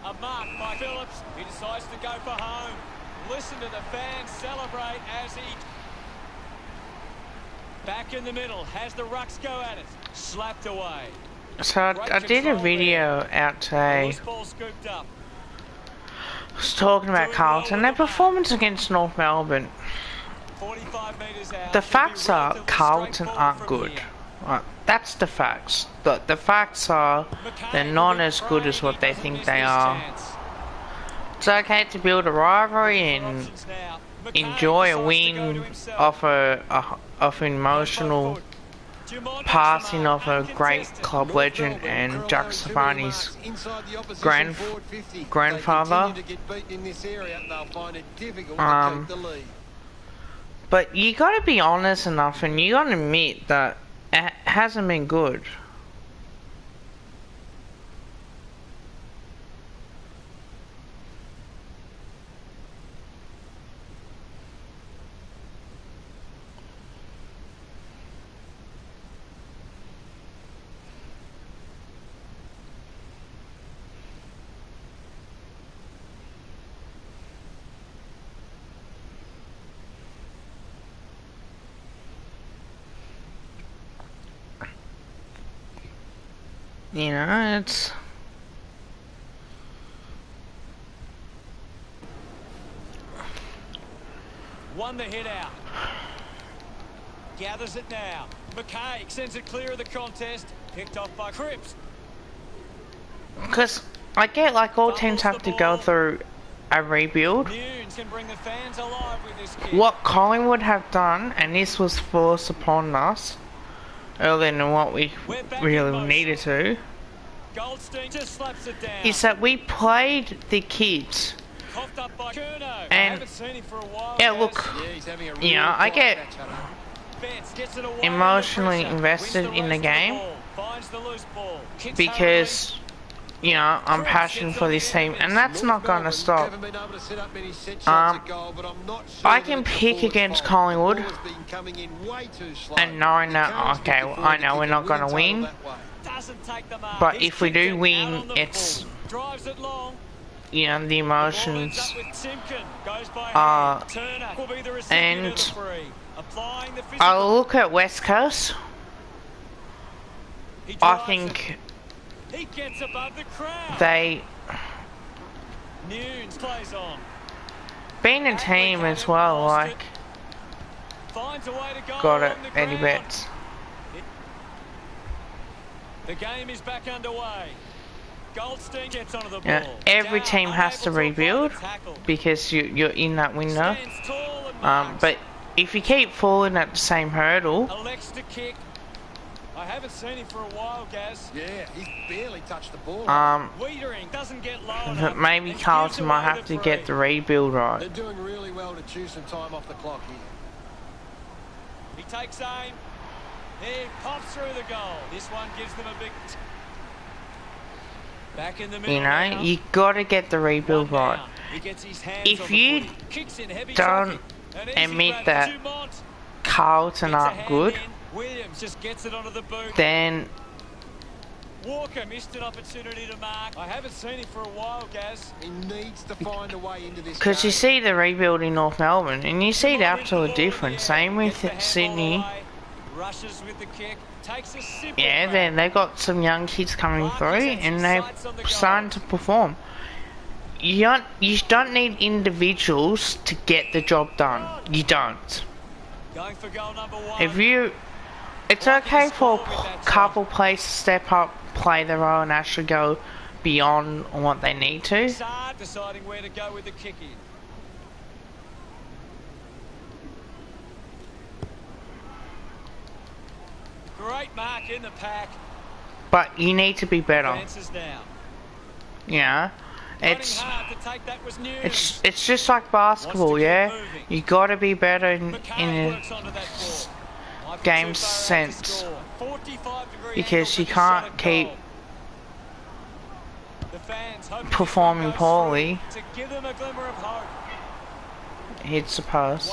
A mark by Phillips. He decides to go for home. Listen to the fans celebrate as he... Back in the middle, has the rucks go at it. Slapped away. So I did a video out today. Loose ball scooped up. I was talking about Carlton, their performance against North Melbourne. 45 metres out. The facts are Carlton aren't good. Right, that's the facts. The facts are they're not as good as what they think they are. It's okay to build a rivalry and enjoy a win off of emotional passing of a great club legend and Jack Stefani's grandfather. But you gotta be honest enough and you gotta admit that it hasn't been good. You know, it's... Won the hit out. Gathers it now. McKay sends it clear of the contest. Picked off by Cripps. Because I get like all teams have to go through a rebuild. Can bring the fans alive with this kick. What Collingwood have done, and this was forced upon us earlier than what we really needed to, Goldstein just slaps it down. is that we played the kids. Up by Curnow. And I haven't seen him for a while, yeah, look, you know, I get emotionally invested in the game because, you know, I'm passionate for this team, and that's not gonna stop. I can pick against Collingwood and knowing that, okay, well, I know we're not gonna win, but if we do win, it's, you know, the emotions and I look at West Coast. I think they being a team as well, like got it, Eddie Betts. The game is back underway. Goldstein gets onto the ball. Yeah, every team has to rebuild because you're in that window. But if you keep falling at the same hurdle, elects to kick. I haven't seen him for a while, Gaz. Yeah, he's barely touched the ball. Wiedering doesn't get low enough. Maybe Carlton might have to get the rebuild right. They're doing really well to choose some time off the clock here. He takes aim. He pops through the goal. This one gives them a big... Back in the middle. You know, you gotta get the rebuild right. If you don't admit that Carlton aren't good, then Walker missed an opportunity to mark. I haven't seen him for a while, Gaz. He needs to find a way into this. Because you see the rebuild in North Melbourne, and you see the absolute difference. Same with Sydney. Rushes with the kick. Yeah, then they got some young kids coming through, and they're starting to perform. You don't need individuals to get the job done. You don't. If you, it's okay for a couple players to step up, play their role, and actually go beyond what they need to. Deciding where to go with the kick in. Great mark in the pack. But you need to be better. Yeah, it's just like basketball. Yeah, you got to be better in a game sense because you can't keep performing poorly. Hits the pass.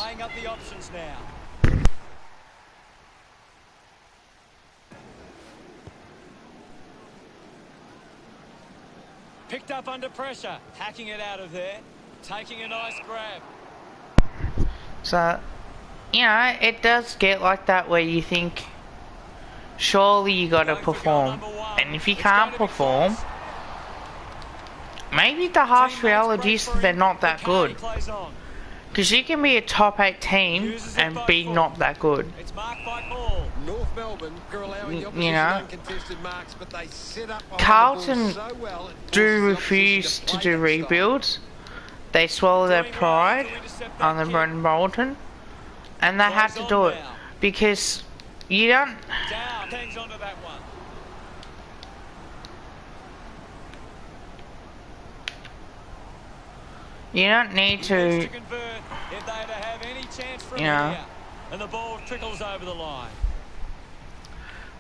Picked up under pressure, hacking it out of there, taking a nice grab. So you know, it does get like that where you think, surely you gotta perform. And if you can't perform, maybe the harsh reality is they're not that good. Because you can be a top 8 team and be not that good. It's marked by Paul. North Melbourne are allowing the opposition You know, uncontested marks, but they set up Carlton so well, it do forces the refuse opposition to play do that style. rebuilds. They swallow their pride on the Brendan Bolton, and they have to do it because you don't. Down, hangs onto that one. You don't need Needs to. convert if they to have any chance from Yeah. here. And the ball trickles over the line.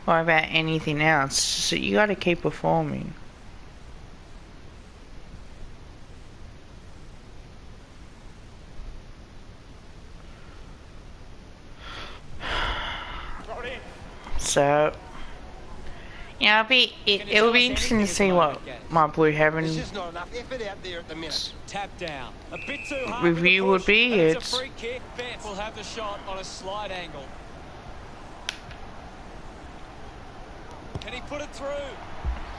Worry about anything else. So you got to keep performing. Throw it in. So yeah, it'll be interesting to see what my Blue There's Heaven just not enough effort out there at the minute. Tap down. A bit too hard review with would the be. push, and it's It's a free kick. Bet will have the shot on a slide angle. Can he put it through?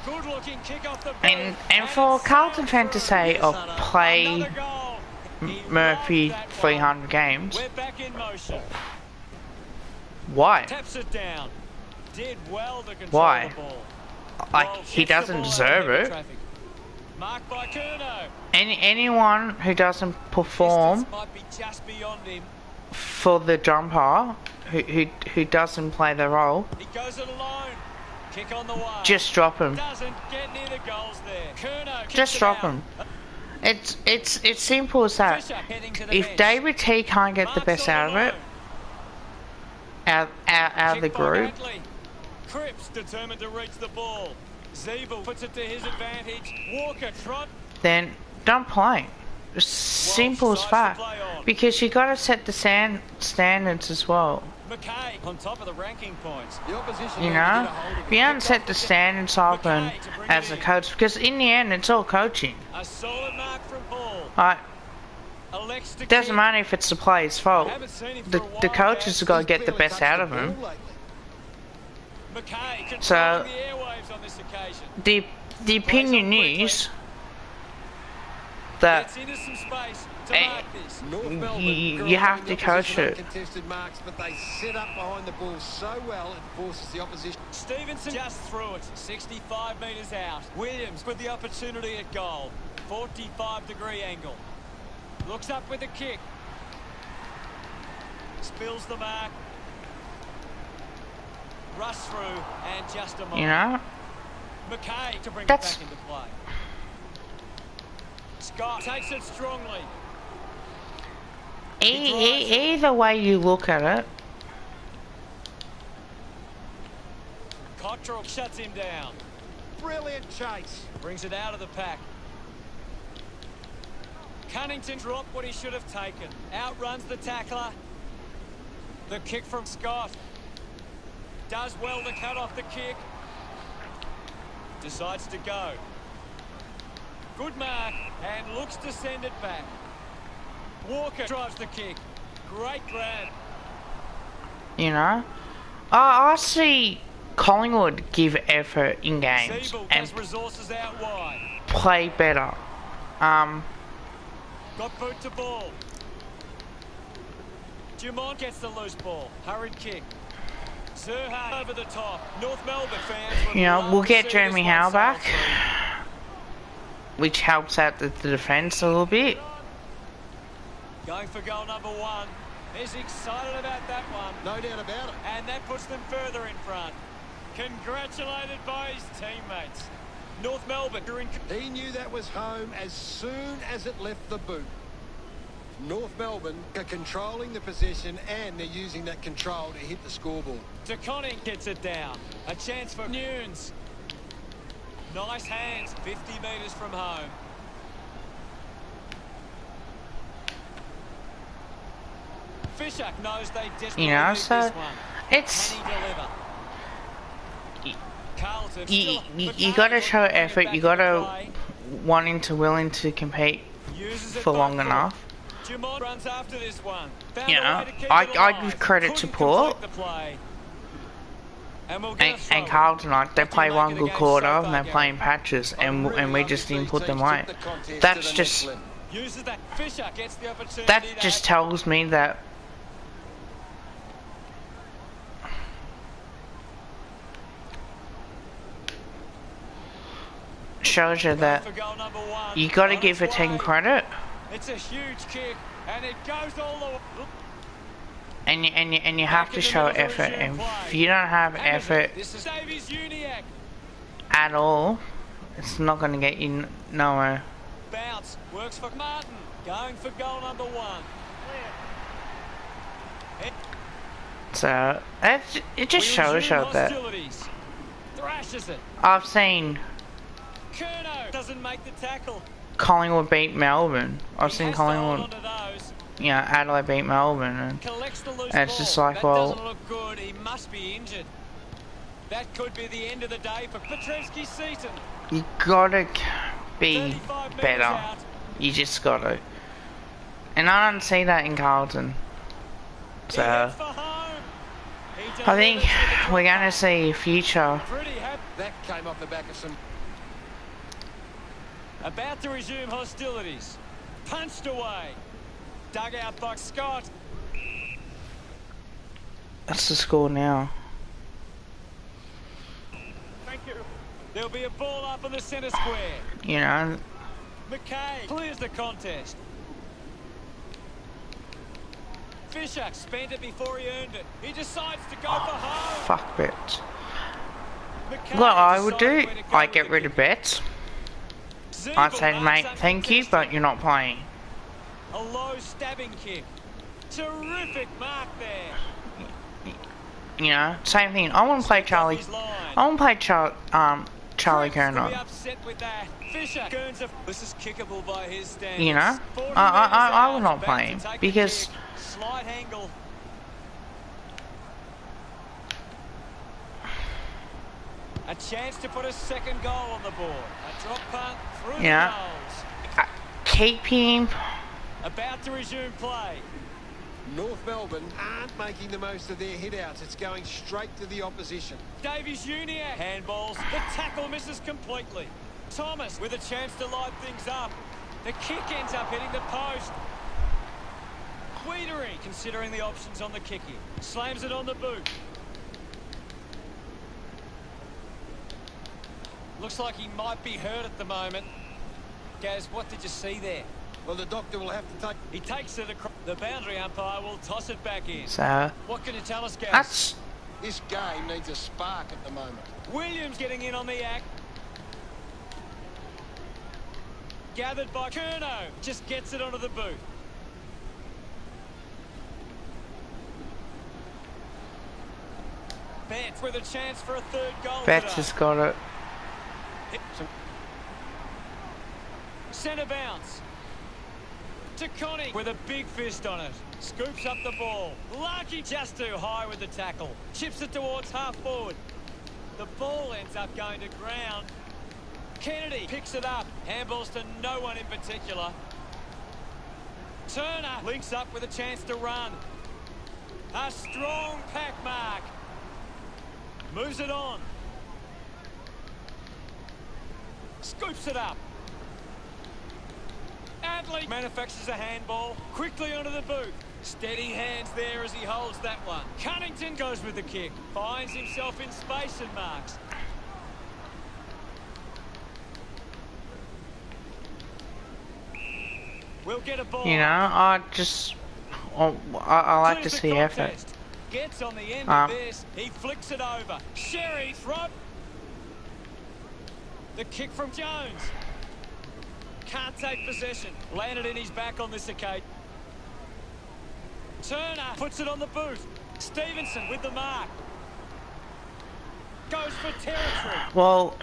Good looking kick off the boot. and for Carlton fan to say, "Oh, play Another goal. He Murphy loved that 300 games." one. We're back in motion. Why? Taps it down. Did well to control Why? the ball. Like Well, he gets the doesn't ball deserve out of it. traffic. Marked by Curnow. Anyone who doesn't perform Distance might be just beyond him. for the jumper, who doesn't play the role, He goes it alone. Kick on the way. just drop him. Doesn't get near the goals there. Curnow kicks Just it drop out. him. It's simple as that. Fisher heading to the If bench. David T can't get the Marks best on out of it, alone. out of the Kick by group, Batley. Cripps determined to reach the ball. Zeeble puts it to his advantage. Walker trot. then don't play. It's simple as that. Because you got to set the standards as well. McKay on top of the ranking points. The opposition You need to get know, a hold of if you don't set the standards up and as a coach, because in the end it's all coaching. A solid mark from Paul. Like, Elects to it doesn't kick. matter if it's the player's fault. Haven't seen him for The a while coaches have now. got to get the best out of him. McKay controlling So- the airwaves on this occasion. The opinion is that Gets into some space to Hey. mark this. North Melbourne you have allowing the to coach opposition it. uncontested marks, but they set up behind the ball so well it forces the opposition. Stevenson just threw it, 65 metres out. Williams with the opportunity at goal. 45-degree angle. Looks up with a kick. Spills the mark. Rush through and just a moment. You know, McKay to bring That's- it back into play. Scott takes it strongly. either way you look at it, Cottrell shuts him down. Brilliant chase. Brings it out of the pack. Cunnington dropped what he should have taken. Outruns the tackler. The kick from Scott. Does well to cut off the kick. Decides to go. Good mark and looks to send it back. Walker drives the kick. Great grab. you know, I see Collingwood give effort in games Zeeble and has resources out wide. play better. Got boot to ball. Dumont gets the loose ball. Hurried kick. Zerha over the top. North Melbourne fans would You know, love we'll to get see Jeremy this one Howe sail back, through. which helps out the defence a little bit. Going for goal number one. He's excited about that one. No doubt about it. And that puts them further in front. Congratulated by his teammates. North Melbourne are in... He knew that was home as soon as it left the boot. North Melbourne are controlling the possession and they're using that control to hit the scoreboard. DeConning gets it down. A chance for Nunes. Nice hands, 50 metres from home. Fisher knows they desperately You know, need so this one. it's Can he deliver? Carlton you still... got to show McKay effort. back You got into to play. willing to compete Uses it for by long foot. enough. Dumont runs after this one. Found You a know, way to keep it I alive. give credit to Couldn't Port complete the play. And we'll get a throw and in. Carlton. Like, they What do you play make one of the good game quarter so and far, they're Gary? playing patches, and I'd really we love just to didn't see put them teams away. took the contest That's to the next just level. Uses that. Fisher gets the opportunity. that just tells me that shows you that For goal number 1. you got to On give a its team way. credit, It's a huge kick, and it goes all the way. and you have to show effort. And if you don't have effort This is Davies Uniac. at all, it's not going to get you nowhere. Bounce. Works for Martin. Going for goal number 1. So it just shows you that hostilities. Thrashes it. I've seen Curnow doesn't make the tackle. Collingwood beat Melbourne. I've He seen has to hold Collingwood, onto those. you know, Adelaide beat Melbourne, and Collects the loose it's ball. just like, that well, doesn't look good. He must be injured. That could be the end of the day for Petrevski Seaton. you gotta be 35 metres better. out. You just gotta. And I don't see that in Carlton. He So heads for home. He I think delivers to the we're drop gonna back. see future. Pretty happy. That came off the back of some... About to resume hostilities. Punched away. Dug out by Scott. That's the score now. Thank you. There'll be a ball up in the centre square. You know, McKay clears the contest. Fisher spent it before he earned it. He decides to go for home. fuck bets. McKay What I would do, decided where to go I with get the rid of kick. bets. Zeeble I'd say, marks mate, up thank you, contested. but you're not playing. A low stabbing kick. Terrific mark there. You know, same thing. I want to play Charlie. Off his line. I want to play Charlie Cripps will be Kerner. upset with that. Fisher Kearns this is kickable by his standards. You know, 40 I metres will out, not back play to him take the because kick. Slight angle. A chance to put a second goal on the board. A drop punt through Yeah. the goals. keep him. About to resume play. North Melbourne aren't making the most of their hit-outs. It's going straight to the opposition. Davies Uniac. Handballs. The tackle misses completely. Thomas with a chance to light things up. The kick ends up hitting the post. Weedery considering the options on the kicking. Slams it on the boot. Looks like he might be hurt at the moment. Gaz, what did you see there? Well, the doctor will have to take... He takes it across. The boundary umpire will toss it back in. So What can you tell us, Gaz? that's This game needs a spark at the moment. Williams getting in on the act. Gathered by Curnow. Just gets it onto the boot. Betts with a chance for a third goal Betts today. has got it. Centre bounce. To Connie with a big fist on it. Scoops up the ball. Larky just too high with the tackle. Chips it towards half forward. The ball ends up going to ground. Kennedy picks it up. Handballs to no one in particular. Turner links up with a chance to run. A strong pack mark. Moves it on. Scoops it up. Adley manufactures a handball. Quickly onto the boot. Steady hands there as he holds that one. Cunnington goes with the kick. Finds himself in space and marks. We'll get a ball. You know, I like to Clears the see effort. contest. Gets on the end Ah. of this. He flicks it over. Sherry throw. The kick from Jones. Can't take possession. Landed in his back on this occasion. Turner puts it on the boot. Stevenson with the mark. Goes for territory. Well,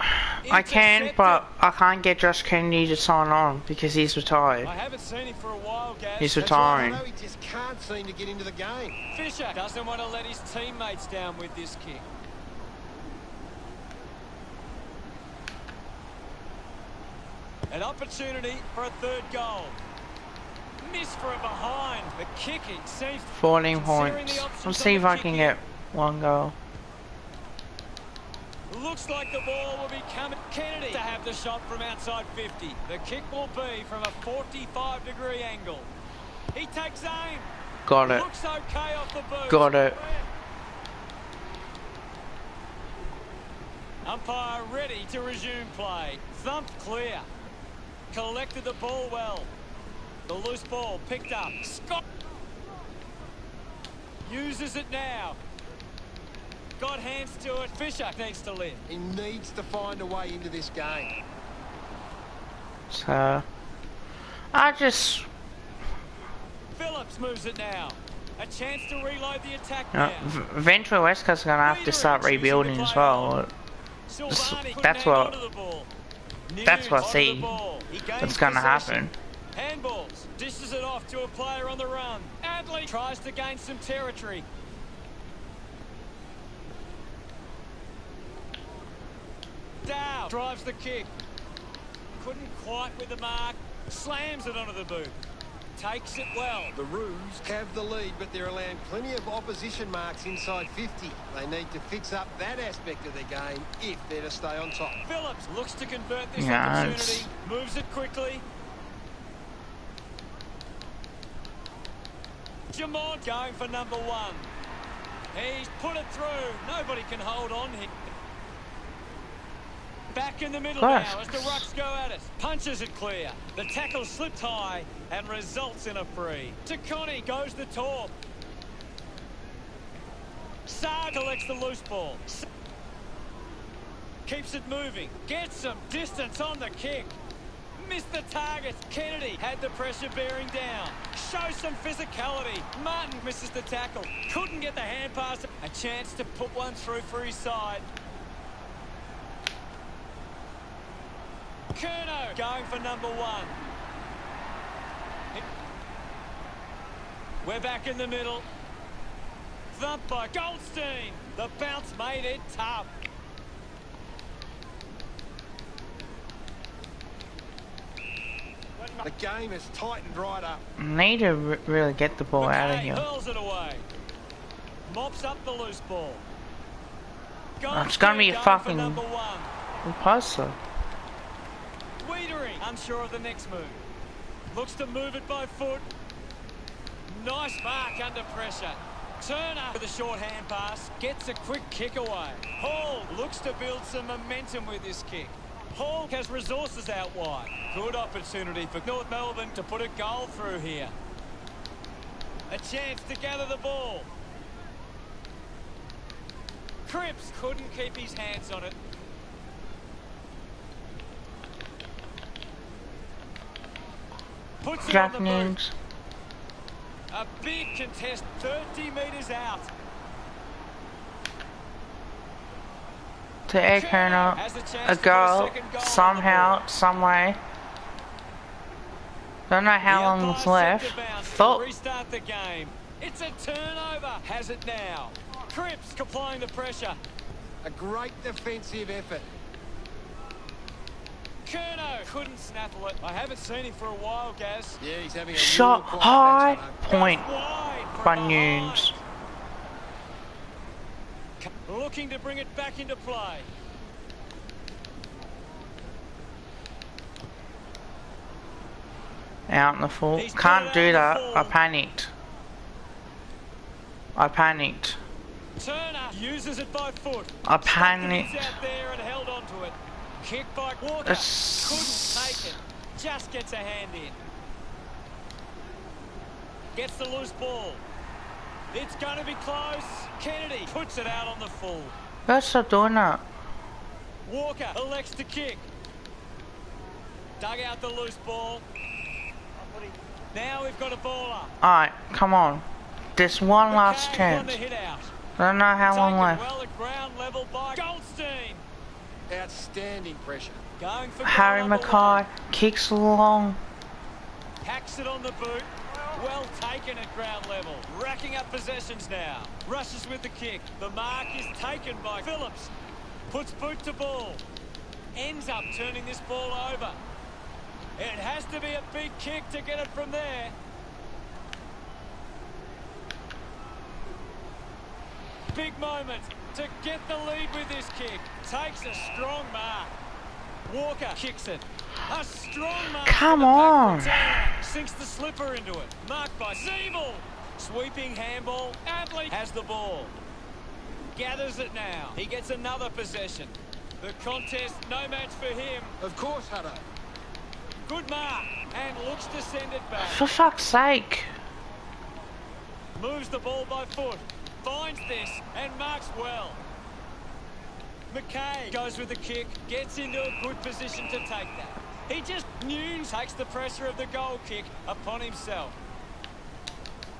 I can, Intercepted. but I can't get Josh Kennedy to sign on because he's retired. I haven't seen him for a while, Gaz. He's That's right, I retiring. know he just can't seem to get into the game. Fisher doesn't want to let his teammates down with this kick. An opportunity for a third goal. Miss for a behind. The kicking seems 14 considering points. the options Let's on see the if I can kicking. get one goal. Looks like the ball will be coming. Kennedy to have the shot from outside 50. The kick will be from a 45-degree angle. He takes aim. Got it. Looks okay off the boot. Got it. Umpire ready to resume play. Thumped clear. Collected the ball well. The loose ball picked up. Scott uses it now. Got hands to it. Fisher needs to live. He needs to find a way into this game. So, I just... Phillips moves it now. A chance to reload the attack No, now. eventually Westcoast's going to have to start rebuilding as well. Silvani couldn't That's hang what- on to the ball. That's what I News see on the ball. He gains that's going to possession. happen. Handballs. Dishes it off to a player on the run. Adley tries to gain some territory. Dow drives the kick. Couldn't quite with the mark. Slams it onto the boot. Takes it well. The Roos have the lead, but they're allowing plenty of opposition marks inside 50. They need to fix up that aspect of their game if they're to stay on top. Phillips looks to convert this Yeah, opportunity. Moves it quickly. Jamont going for number one. He's put it through. Nobody can hold on here. Back in the middle now as the Rucks go at it. Punches it clear. The tackle slipped high and results in a free. To Connie goes the torp. Saar collects the loose ball. Keeps it moving. Gets some distance on the kick. Missed the target. Kennedy had the pressure bearing down. Shows some physicality. Martin misses the tackle. Couldn't get the hand pass. A chance to put one through for his side. Curnow going for number one. We're back in the middle. Thumped by Goldstein. The bounce made it tough. The game has tightened right up. Need to really get the ball out of McKay here. hurls it away. Mops up the loose ball. It's gonna be a Goldstein going fucking- for number one. Impossible. Wiedering unsure of the next move. Looks to move it by foot. Nice mark under pressure. Turner with a short hand pass. Gets a quick kick away. Hall looks to build some momentum with this kick. Hall has resources out wide. Good opportunity for North Melbourne to put a goal through here. A chance to gather the ball. Cripps couldn't keep his hands on it. Puts it on the boot. Japanese. A big contest, 30 metres out. To Ed Kerner, a goal, somehow, some way. Don't know how long is left. Thought, Restart the game. It's a turnover. Has it now. Cripps applying the pressure. A great defensive effort. Curnow couldn't snaffle it. I haven't seen him for a while, Gaz. Yeah, he's having a shot real quiet high, match, point, Wide from Bunions. behind. Looking to bring it back into play. Out in the full. Can't do that. I panicked. I panicked. Turner uses it by foot. I Stuck panicked. it out there and held onto it. Kick by Walker. It's- Couldn't take it. Just gets a hand in. Gets the loose ball. It's going to be close. Kennedy puts it out on the full. Let's stop doing that. Walker elects to kick. Dug out the loose ball. Now we've got a baller. Alright, come on. There's one last McKay on chance. the hit out. Don't know how long Taken left. well at ground level by Goldstein. Outstanding pressure. Going for Harry goal number Mackay kicks along. one. Hacks it on the boot. Well taken at ground level. Racking up possessions now. Rushes with the kick. The mark is taken by Phillips. Puts boot to ball. Ends up turning this ball over. It has to be a big kick to get it from there. big moment to get the lead with this kick. Takes a strong mark. Walker kicks it. A strong mark. Come on. Sinks the slipper into it. Marked by Siebel. Sweeping handball. Adley has the ball. Gathers it now. He gets another possession. The contest, no match for him. Of course, Hutto. Good mark. And looks to send it back. For fuck's sake. Moves the ball by foot. Finds this and marks well. McKay goes with the kick. Gets into a good position to take that. He just takes the pressure of the goal kick upon himself.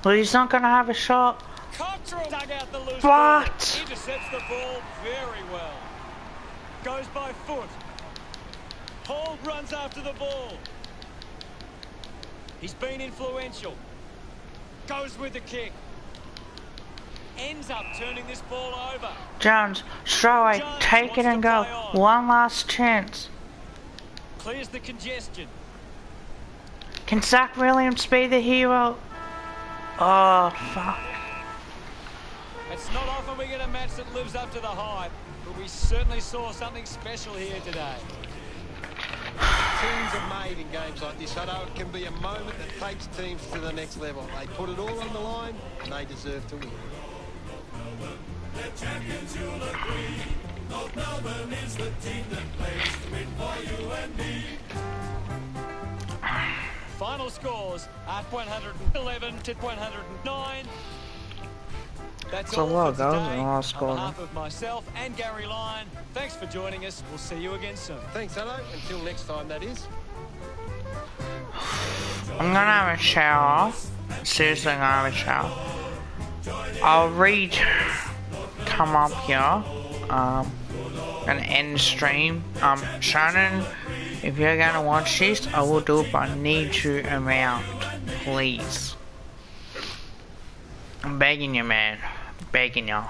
Well, he's not going to have a shot. Cottrell dug out the loose ball. Intercepts the ball very well. Goes by foot. Hall runs after the ball. He's been influential. Goes with the kick. Ends up turning this ball over. Jones, straight away, Jones take it wants and to go. play on. One last chance. Clears the congestion. Can Zach Williams be the hero? Oh, fuck. It's not often we get a match that lives up to the hype, but we certainly saw something special here today. Teams are made in games like this, Hutto. It can be a moment that takes teams to the next level. They put it all on the line, and they deserve to win. The champions, you'll agree. North Melbourne is the team that plays to win for you and me. Final scores at 111 to 109. That's a all lot for of goals today. in the last On quarter. behalf of myself and Gary Lyon, thanks for joining us. We'll see you again soon. Thanks, Hutto. Until next time, that is. I'm gonna have a shower. Seriously, I'm gonna have a shower. I'll come up here, and end stream. Shannon, if you're gonna watch this, I will do it, but I need you around, please. I'm begging you, man. Begging you.